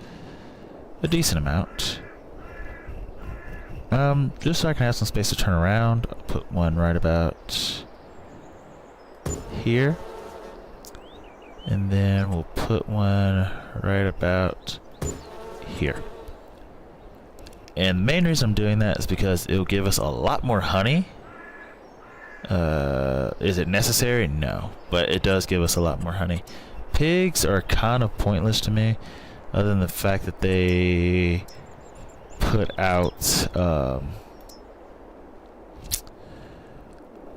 A decent amount. Just so I can have some space to turn around, I'll put one right about here. And then we'll put one right about here. And the main reason I'm doing that is because it'll give us a lot more honey. Is it necessary? No, but it does give us a lot more honey. Pigs are kind of pointless to me, other than the fact that they put out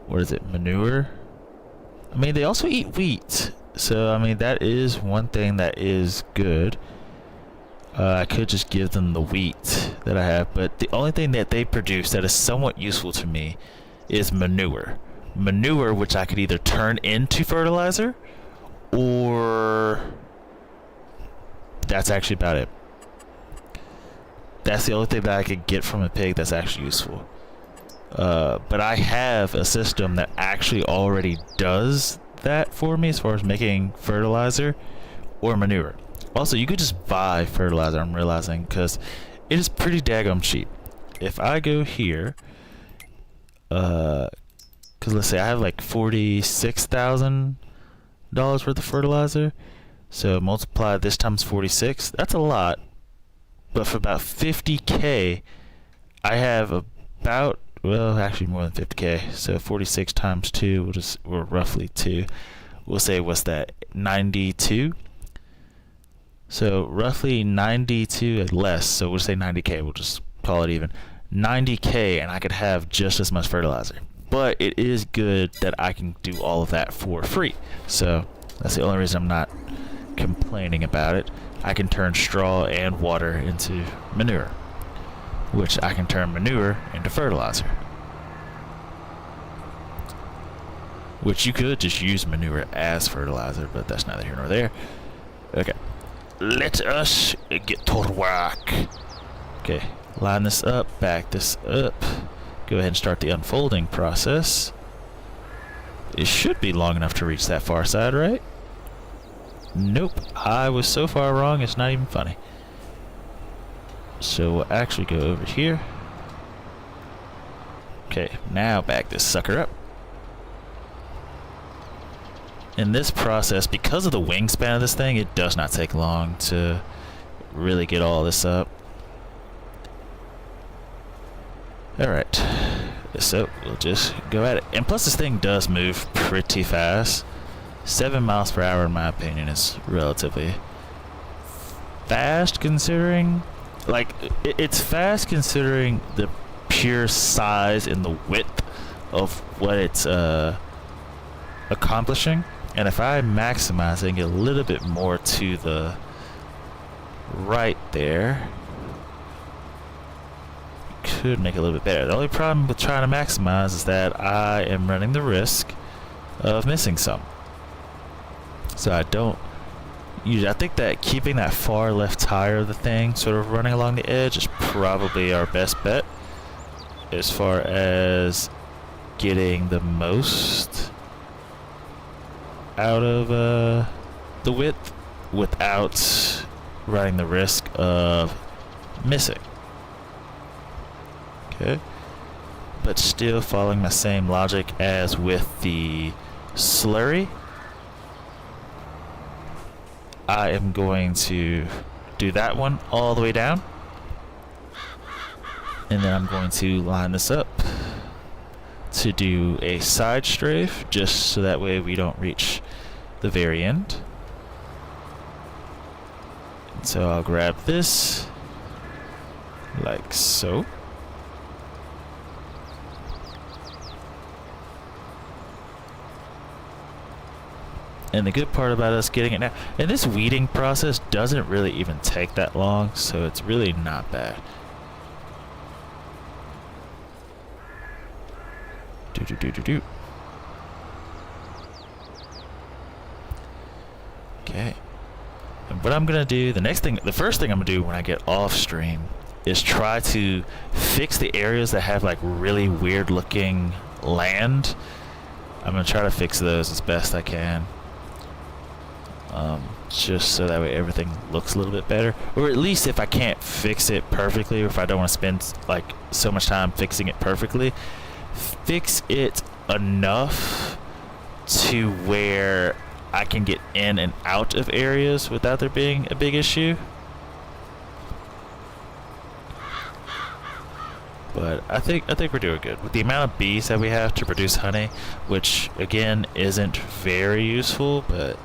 what is it, manure? I mean, they also eat wheat, so I mean that is one thing that is good. I could just give them the wheat that I have, but the only thing that they produce that is somewhat useful to me is manure. Manure, which I could either turn into fertilizer, or that's actually about it. That's the only thing that I could get from a pig that's actually useful. But I have a system that actually already does that for me as far as making fertilizer or manure. Also, you could just buy fertilizer, I'm realizing, because it is pretty daggum cheap. If I go here, because let's say I have like $46,000 worth of fertilizer, so multiply this times 46, that's a lot. But for about 50K, I have about, well, actually more than 50K. So 46 times 2, or roughly 2. We'll say, what's that, 92? So roughly 92 at less. So we'll say 90K. We'll just call it even. 90K, and I could have just as much fertilizer. But it is good that I can do all of that for free. So that's the only reason I'm not complaining about it. I can turn straw and water into manure, which I can turn manure into fertilizer, which you could just use manure as fertilizer, but that's neither here nor there. Okay, let us get to work. Okay, line this up, back this up, go ahead and start the unfolding process. It should be long enough to reach that far side, right? Nope, I was so far wrong, it's not even funny. So we'll actually go over here. Okay, now back this sucker up. In this process, because of the wingspan of this thing, it does not take long to really get all this up. Alright, so we'll just go at it. And plus this thing does move pretty fast. 7 miles per hour in my opinion is relatively fast, considering, like, it's fast considering the pure size and the width of what it's accomplishing. And if I maximize it and get a little bit more to the right there, could make it a little bit better. The only problem with trying to maximize is that I am running the risk of missing some. So I think that keeping that far left tire of the thing sort of running along the edge is probably our best bet as far as getting the most out of the width without running the risk of missing. Okay, but still following my same logic as with the slurry, I am going to do that one all the way down, and then I'm going to line this up to do a side strafe, just so that way we don't reach the very end. And so I'll grab this like so. And the good part about us getting it now, and this weeding process doesn't really even take that long, so it's really not bad. Do. Okay. And what I'm gonna do, the first thing I'm gonna do when I get off stream is try to fix the areas that have like really weird looking land. I'm gonna try to fix those as best I can. Just so that way everything looks a little bit better, or at least if I can't fix it perfectly, or if I don't want to spend like so much time fixing it perfectly, fix it enough to where I can get in and out of areas without there being a big issue. But I think we're doing good. With the amount of bees that we have to produce honey, which again isn't very useful, but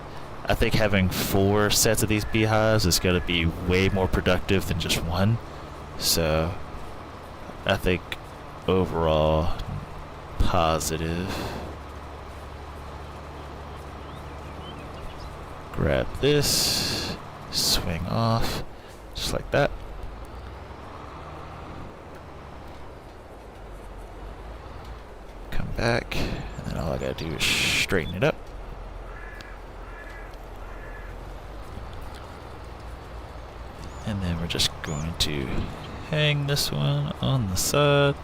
I think having 4 sets of these beehives is going to be way more productive than just one. So I think overall positive. Grab this, swing off, just like that. Come back, and then all I gotta do is straighten it up. And then we're just going to hang this one on the side.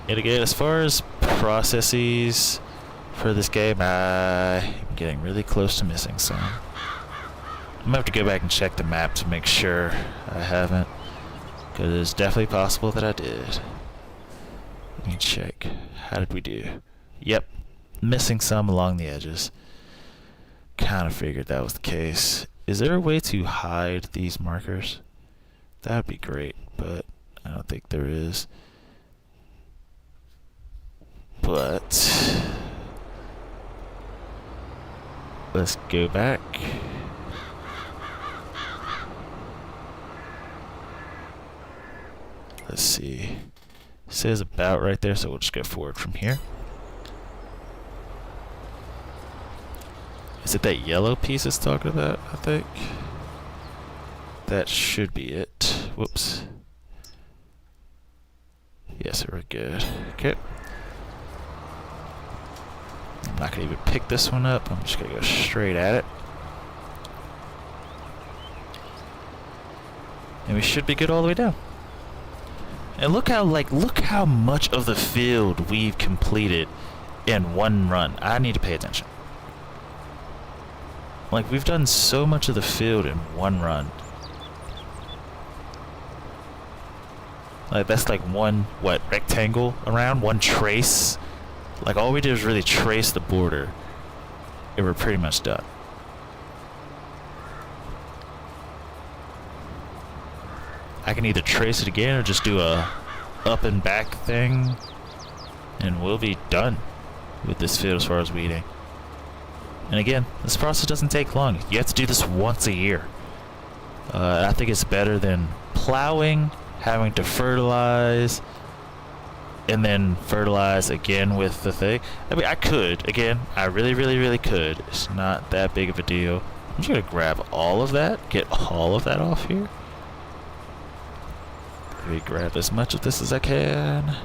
And again, as far as processes for this game, I'm getting really close to missing some. I'm gonna have to go back and check the map to make sure I haven't, because it's definitely possible that I did. Let me check. How did we do? Yep, missing some along the edges. Kind of figured that was the case. Is there a way to hide these markers? That'd be great, but I don't think there is. But let's go back. Let's see. It says about right there, so we'll just go forward from here. Is it that yellow piece it's talking about, I think? That should be it. Whoops. Yes, we're good. Okay. I'm not going to even pick this one up. I'm just going to go straight at it. And we should be good all the way down. And look how much of the field we've completed in one run. I need to pay attention. Like, we've done so much of the field in one run. Like, that's like one, what, rectangle around? One trace? Like, all we did was really trace the border. And we're pretty much done. I can either trace it again or just do a up and back thing. And we'll be done with this field as far as weeding. And again, this process doesn't take long. You have to do this once a year. I think it's better than plowing, having to fertilize, and then fertilize again with the thing. I mean, I could. Again, I really could. It's not that big of a deal. I'm just going to grab all of that, get all of that off here. Let me grab as much of this as I can.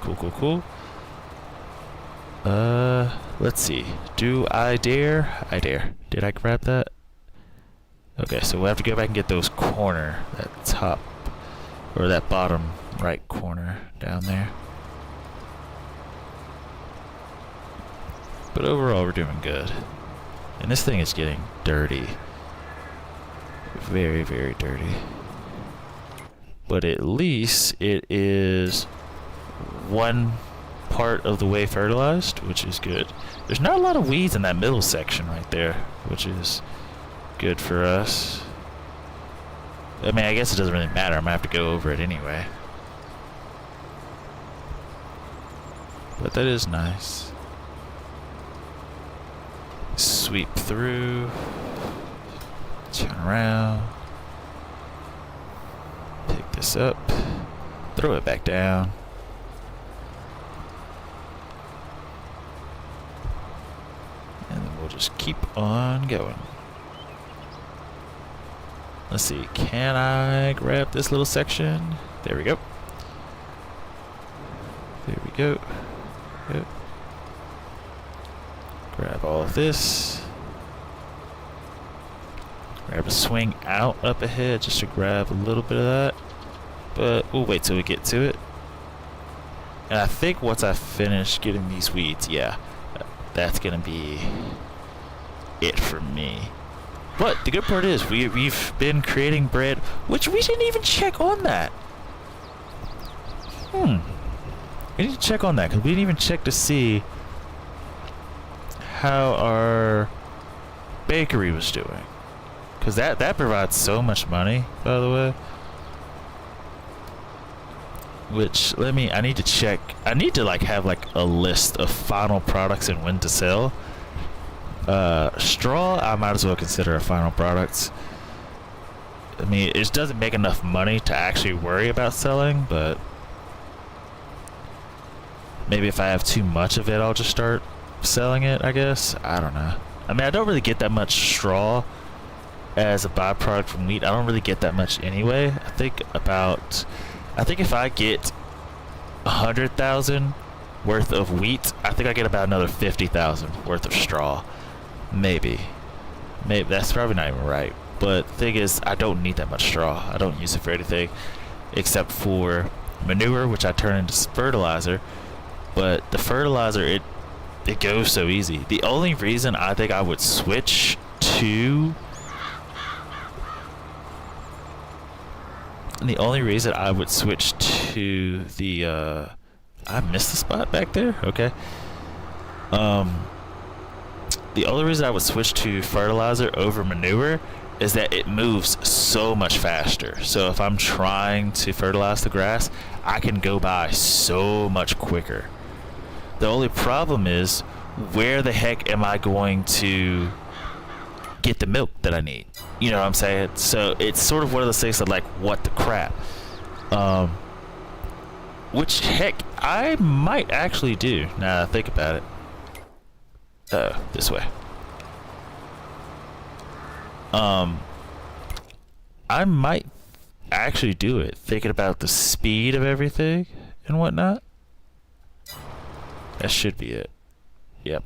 Cool. Let's see. Do I dare? I dare. Did I grab that? Okay, so we'll have to go back and get those corner, that top, or that bottom right corner down there. But overall, we're doing good. And this thing is getting dirty. Very dirty. But at least it is one part of the way fertilized, which is good. There's not a lot of weeds in that middle section right there, which is good for us. I mean, I guess it doesn't really matter. I'm gonna have to go over it anyway. But that is nice. Sweep through. Turn around. Pick this up. Throw it back down. And then we'll just keep on going. Let's see, can I grab this little section? There we go. There we go. Yep. Grab all of this. Grab a swing out up ahead just to grab a little bit of that. But we'll wait till we get to it. And I think once I finish getting these weeds, yeah, that's gonna be it for me. But the good part is we've been creating bread, which we didn't even check on that. We need to check on that because we didn't even check to see how our bakery was doing. Because that provides so much money, by the way. Which, I need to check. I need to like have like a list of final products and when to sell. Straw, I might as well consider a final product. I mean, it doesn't make enough money to actually worry about selling, but maybe if I have too much of it, I'll just start selling it, I guess. I don't know. I mean, I don't really get that much straw as a byproduct from wheat. I don't really get that much anyway. I think if I get 100,000 worth of wheat, I think I get about another 50,000 worth of straw. Maybe that's probably not even right. But the thing is, I don't need that much straw. I don't use it for anything except for manure, which I turn into fertilizer. But the fertilizer, it goes so easy. The only reason I think I would switch to the I missed the spot back there. Okay. The only reason I would switch to fertilizer over manure is that it moves so much faster. So if I'm trying to fertilize the grass, I can go by so much quicker. The only problem is, where the heck am I going to get the milk that I need? You know what I'm saying? So it's sort of one of those things that, like, what the crap? Which, heck, I might actually do, now that I think about it. Oh, this way. I might actually do it, thinking about the speed of everything and whatnot. That should be it. Yep.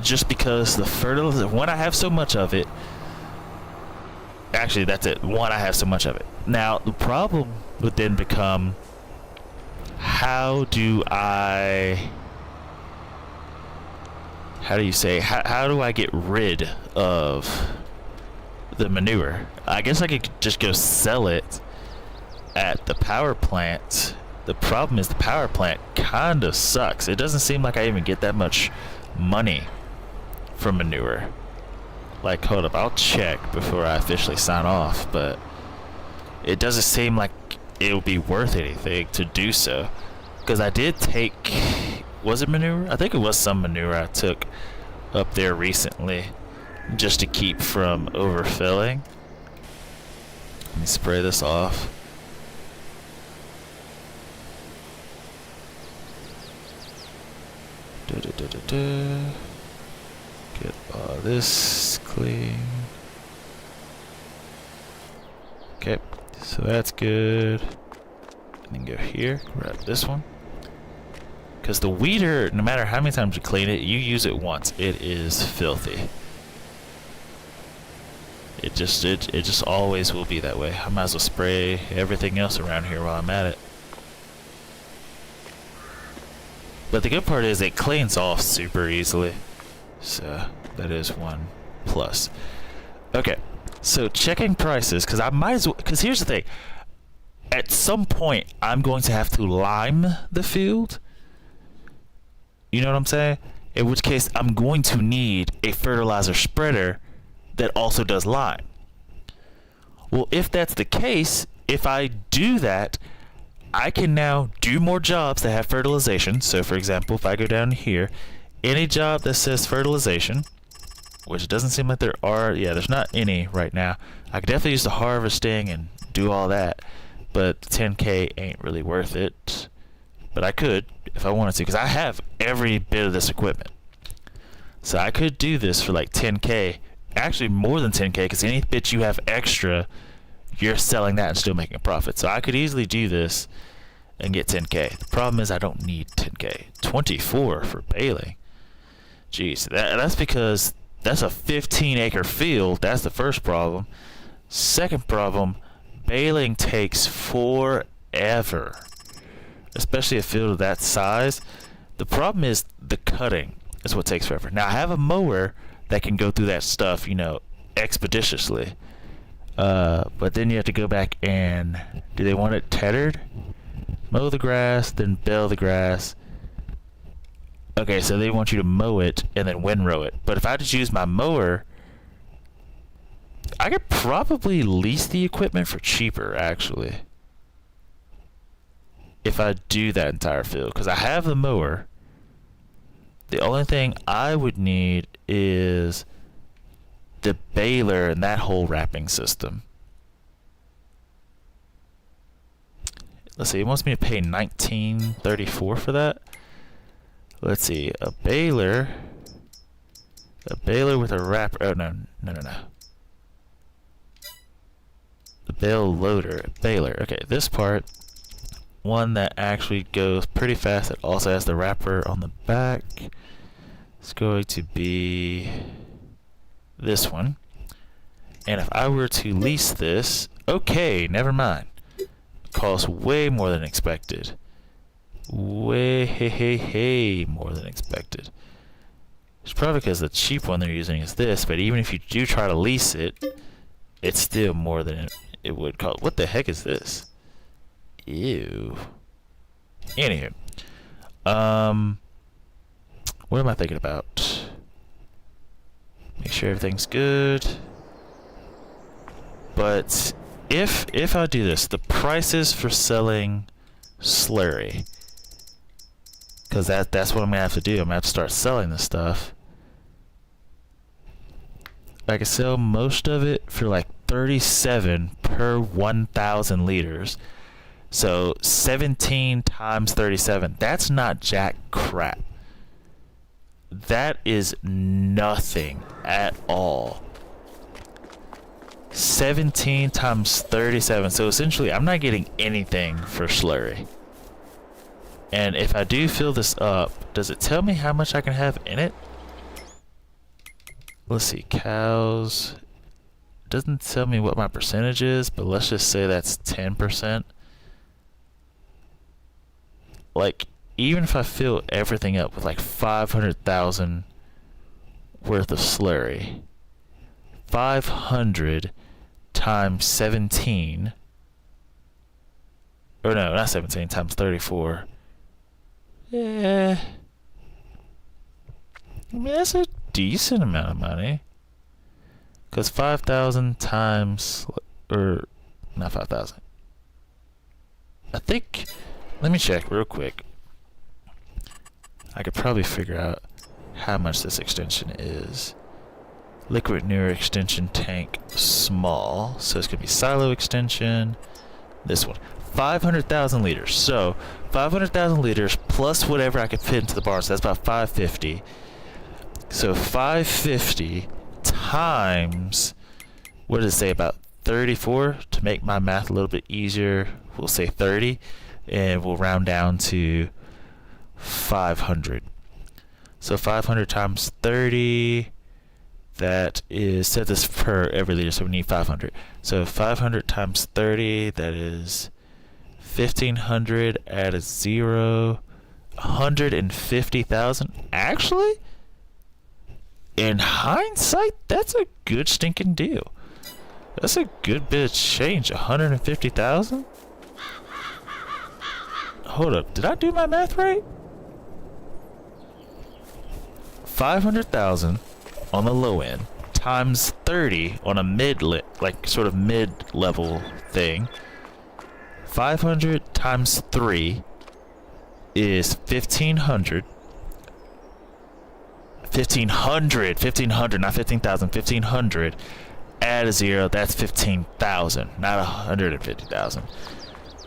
Just because the fertilizer, when I have so much of it, actually that's it, when I have so much of it. Now, the problem would then become, how do I get rid of the manure? I guess I could just go sell it at the power plant. The problem is the power plant kind of sucks. It doesn't seem like I even get that much money from manure. Like, hold up, I'll check before I officially sign off, but it doesn't seem like it would be worth anything to do so. Because I did take, was it manure? I think it was some manure I took up there recently just to keep from overfilling. Let me spray this off. Get all this clean. Okay, so that's good. And then go here, grab this one. Because the weeder, no matter how many times you clean it, you use it once, it is filthy. It just always will be that way. I might as well spray everything else around here while I'm at it. But the good part is it cleans off super easily. So that is one plus. Okay, so checking prices, because I might as well, because here's the thing. At some point, I'm going to have to lime the field. You know what I'm saying? In which case, I'm going to need a fertilizer spreader that also does lime. Well, if that's the case, if I do that, I can now do more jobs that have fertilization. So, for example, if I go down here, any job that says fertilization, which doesn't seem like there are, yeah, there's not any right now. I could definitely use the harvesting and do all that, but 10K ain't really worth it. But I could if I wanted to, because I have every bit of this equipment. So I could do this for like 10K, actually more than 10K, because any bit you have extra, you're selling that and still making a profit. So I could easily do this and get 10K. The problem is I don't need 10K. 24 for baling. Jeez, that's because that's a 15-acre field. That's the first problem. Second problem, baling takes forever, especially a field of that size. The problem is the cutting is what takes forever. Now, I have a mower that can go through that stuff, you know, expeditiously. But then you have to go back and, do they want it tethered? Mow the grass, then bale the grass. Okay, so they want you to mow it and then windrow it. But if I just use my mower, I could probably lease the equipment for cheaper, actually. If I do that entire field. Because I have the mower. The only thing I would need is the baler and that whole wrapping system. Let's see, it wants me to pay $19.34 for that. Let's see, a baler with a wrapper. Oh, no. The bale loader, baler. Okay, this part, one that actually goes pretty fast. It also has the wrapper on the back. It's going to be this one. And if I were to lease this, okay, never mind. It costs way more than expected. Way more than expected. It's probably because the cheap one they're using is this, but even if you do try to lease it, it's still more than it would cost. What the heck is this? Ew. Anywho. What am I thinking about? Make sure everything's good. But if I do this, the prices for selling slurry, because that's what I'm gonna have to do. I'm gonna have to start selling this stuff. I can sell most of it for like 37 per 1,000 liters. So 17 times 37. That's not jack crap. That is nothing at all. 17 times 37. So essentially, I'm not getting anything for slurry. And if I do fill this up, does it tell me how much I can have in it? Let's see, cows. It doesn't tell me what my percentage is, but let's just say that's 10%. Like, even if I fill everything up with like 500,000 worth of slurry, 500 times 17, or no, not 17, times 34. Yeah, I mean, that's a decent amount of money. Because 5,000 times, or not 5,000. I think, let me check real quick. I could probably figure out how much this extension is. Liquid manure extension tank small. So it's going to be silo extension. This one. 500,000 liters. So 500,000 liters plus whatever I could fit into the barn. So that's about 550. So 550 times, what does it say, about 34? To make my math a little bit easier, we'll say 30. And we'll round down to 500. So 500 times 30, that is, set this per every liter, so we need 500. So 500 times 30, that is 1,500, add a 0, 150,000. Actually, in hindsight, that's a good stinking deal. That's a good bit of change, 150,000? Hold up, did I do my math right? 500,000 on the low end times 30 on a mid-level thing. 500 times 3 is 1,500. 1,500, not 15,000. 1,500. Add a 0, that's 15,000, not 150,000.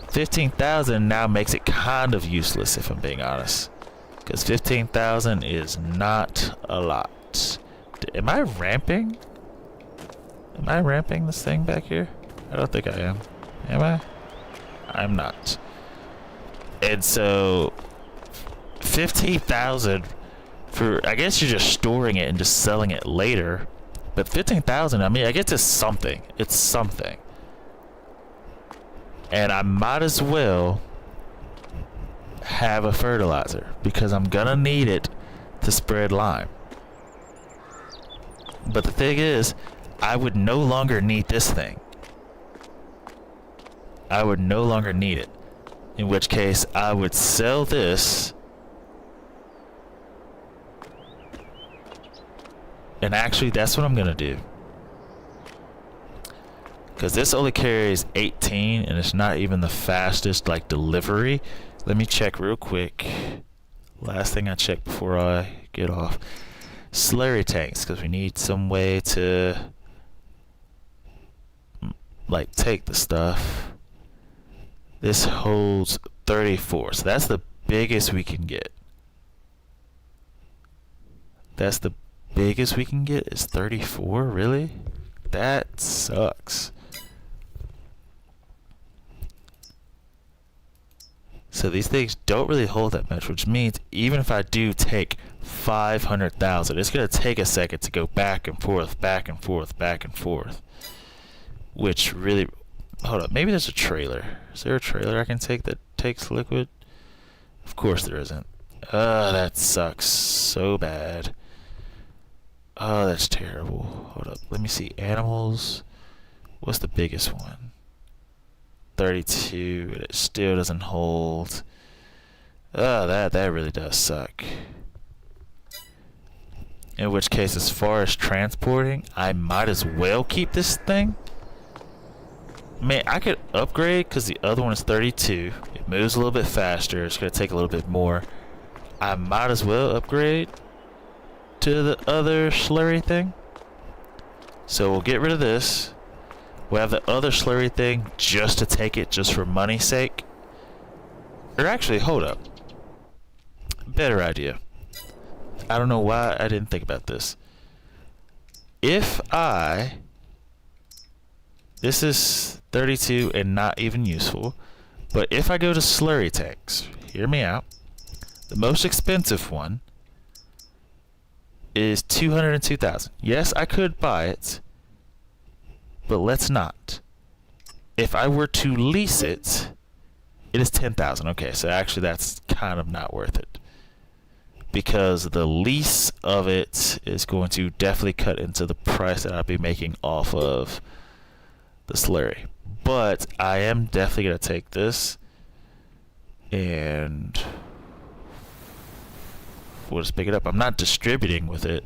15,000 now makes it kind of useless, if I'm being honest. Because 15,000 is not a lot. Am I ramping? Am I ramping this thing back here? I don't think I am. Am I? I'm not. And so 15,000 for, I guess you're just storing it and just selling it later. But 15,000, I mean, I guess it's something. It's something. And I might as well have a fertilizer because I'm gonna need it to spread lime. But the thing is, I would no longer need this thing. I would no longer need it. In which case, I would sell this. And actually, that's what I'm gonna do. because this only carries 18 and it's not even the fastest like delivery. Let me check real quick. Last thing I check before I get off. Slurry tanks, because we need some way to like take the stuff. This holds 34, so that's the biggest we can get. That's the biggest we can get is 34, really? That sucks. So these things don't really hold that much, which means even if I do take 500,000, it's going to take a second to go back and forth, back and forth, back and forth. Which really... Hold up, maybe there's a trailer. Is there a trailer I can take that takes liquid? Of course there isn't. That sucks so bad. Oh, that's terrible. Hold up, let me see. Animals. What's the biggest one? 32, and it still doesn't hold. Oh, that really does suck. In which case, as far as transporting, I might as well keep this thing. Man, I could upgrade because the other one is 32. It moves a little bit faster. It's going to take a little bit more. I might as well upgrade to the other slurry thing. So we'll get rid of this. We'll have the other slurry thing just to take it, just for money's sake. Or actually, hold up. Better idea. I don't know why I didn't think about this. If I... This is 32 and not even useful. But if I go to slurry tanks, hear me out. The most expensive one is 202,000. Yes, I could buy it. But let's not. If I were to lease it, it is 10,000. Okay, so actually that's kind of not worth it. Because the lease of it is going to definitely cut into the price that I'll be making off of the slurry. But I am definitely going to take this and we'll just pick it up. I'm not distributing with it.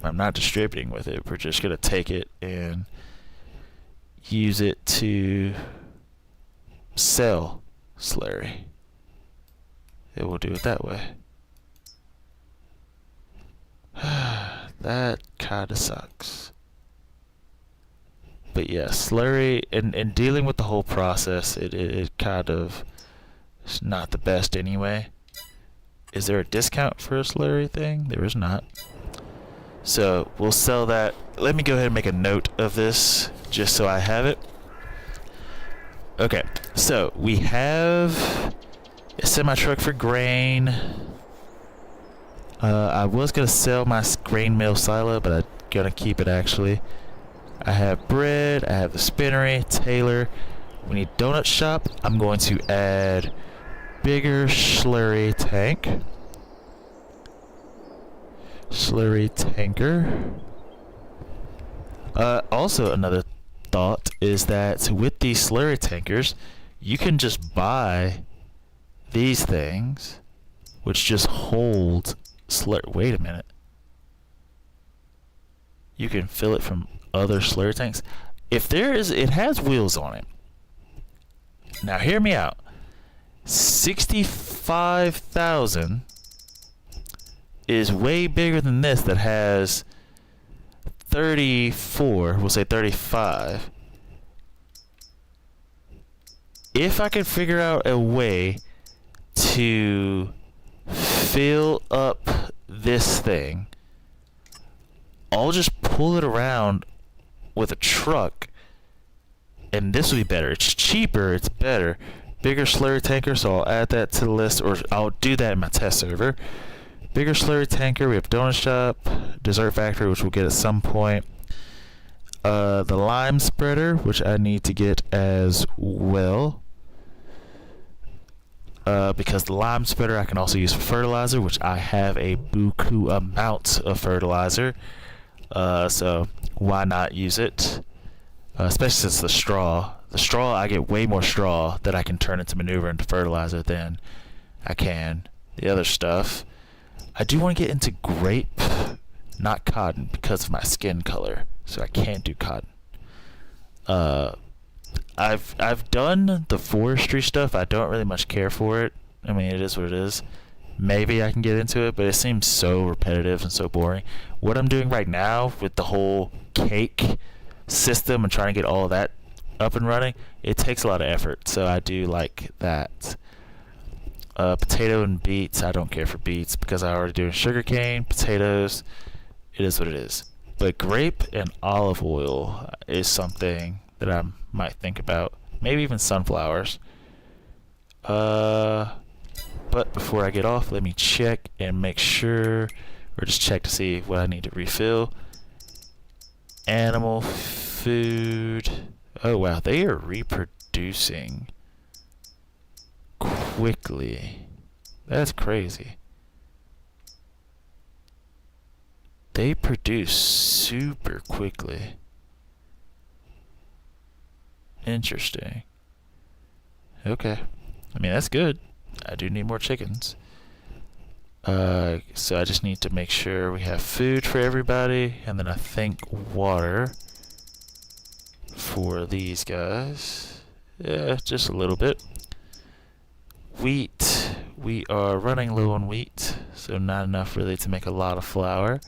I'm not distributing with it. We're just going to take it and use it to sell slurry. It will do it that way. That kind of sucks. But yeah, slurry, and dealing with the whole process, it kind of is not the best anyway. Is there a discount for a slurry thing? There is not. So we'll sell that. Let me go ahead and make a note of this just so I have it. Okay, so we have a semi-truck for grain. I was going to sell my grain mill silo, but I'm going to keep it actually. I have bread, I have the spinnery, Taylor. We need donut shop. I'm going to add bigger slurry tank. Slurry tanker. Also another thought is that with these slurry tankers, you can just buy these things, which just hold slurry. Wait a minute. You can fill it from other slurry tanks. If there is, it has wheels on it. Now hear me out. 65,000 is way bigger than this that has 34, we'll say 35. If I could figure out a way to fill up this thing, I'll just pull it around with a truck, and this will be better. It's cheaper, it's better. Bigger slurry tanker, so I'll add that to the list, or I'll do that in my test server. Bigger slurry tanker, we have donut shop, dessert factory, which we'll get at some point. The lime spreader, which I need to get as well. Because the lime spreader I can also use for fertilizer, which I have a buku amount of fertilizer. So why not use it? Especially since the straw, I get way more straw that I can turn into manure into fertilizer than I can the other stuff. I do want to get into grape not cotton because of my skin color, so I can't do cotton. I've done the forestry stuff. I don't really much care for it. I mean, it is what it is. Maybe I can get into it, but it seems so repetitive and so boring. What I'm doing right now with the whole cake system and trying to get all of that up and running, it takes a lot of effort, so I do like that. Potato and beets, I don't care for beets because I already do sugarcane. Potatoes, it is what it is. But grape and olive oil is something that I might think about. Maybe even sunflowers. But before I get off, let me check and make sure, or just check to see what I need to refill. Animal food. Oh wow, they are reproducing quickly. That's crazy. They produce super quickly. Interesting. Okay. I mean, that's good. I do need more chickens. So I just need to make sure we have food for everybody, and then I think water for these guys. Yeah, just a little bit. Wheat. We are running low on wheat, so not enough really to make a lot of flour.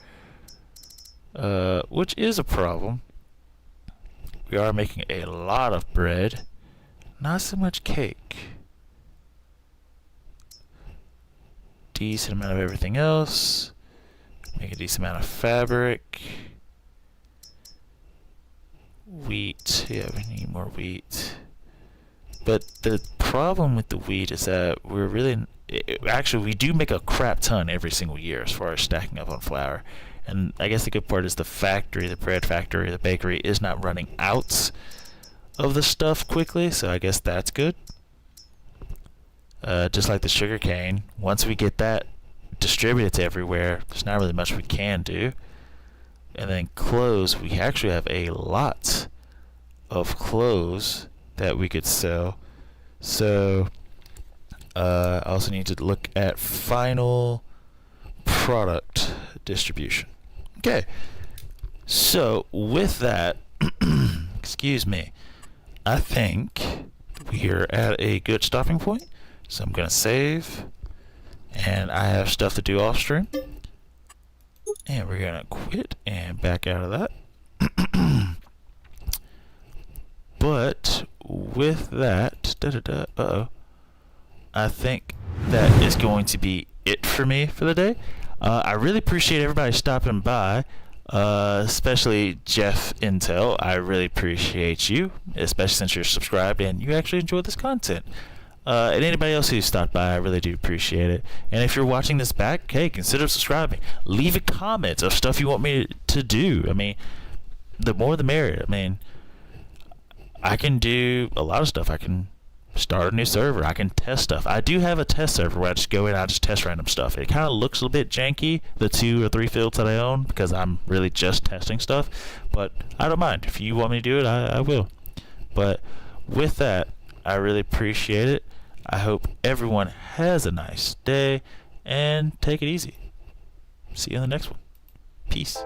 Which is a problem. We are making a lot of bread, not so much cake. Decent amount of everything else. Make a decent amount of fabric. Wheat. Yeah, we need more wheat. But the problem with the wheat is that we're really... Actually, we do make a crap ton every single year as far as stacking up on flour. And I guess the good part is the factory, the bread factory, the bakery is not running out of the stuff quickly, so I guess that's good. Just like the sugar cane, once we get that distributed to everywhere, there's not really much we can do. And then clothes, we actually have a lot of clothes that we could sell. So I also need to look at final product distribution. Okay, so with that, excuse me, I think we're at a good stopping point. So I'm going to save, and I have stuff to do off stream, and we're going to quit and back out of that. But with that, I think that is going to be it for me for the day. I really appreciate everybody stopping by, especially Jeff Intel. I really appreciate you, especially since you're subscribed and you actually enjoy this content. And anybody else who stopped by, I really do appreciate it. And if you're watching this back, hey, consider subscribing. Leave a comment of stuff you want me to do. I mean, the more the merrier. I mean, I can do a lot of stuff. I can start a new server. I can test stuff. I do have a test server where I just go in and I just test random stuff. It kind of looks a little bit janky, the 2 or 3 fields that I own, because I'm really just testing stuff. But I don't mind. If you want me to do it, I will. But with that, I really appreciate it. I hope everyone has a nice day, and take it easy. See you in the next one. Peace.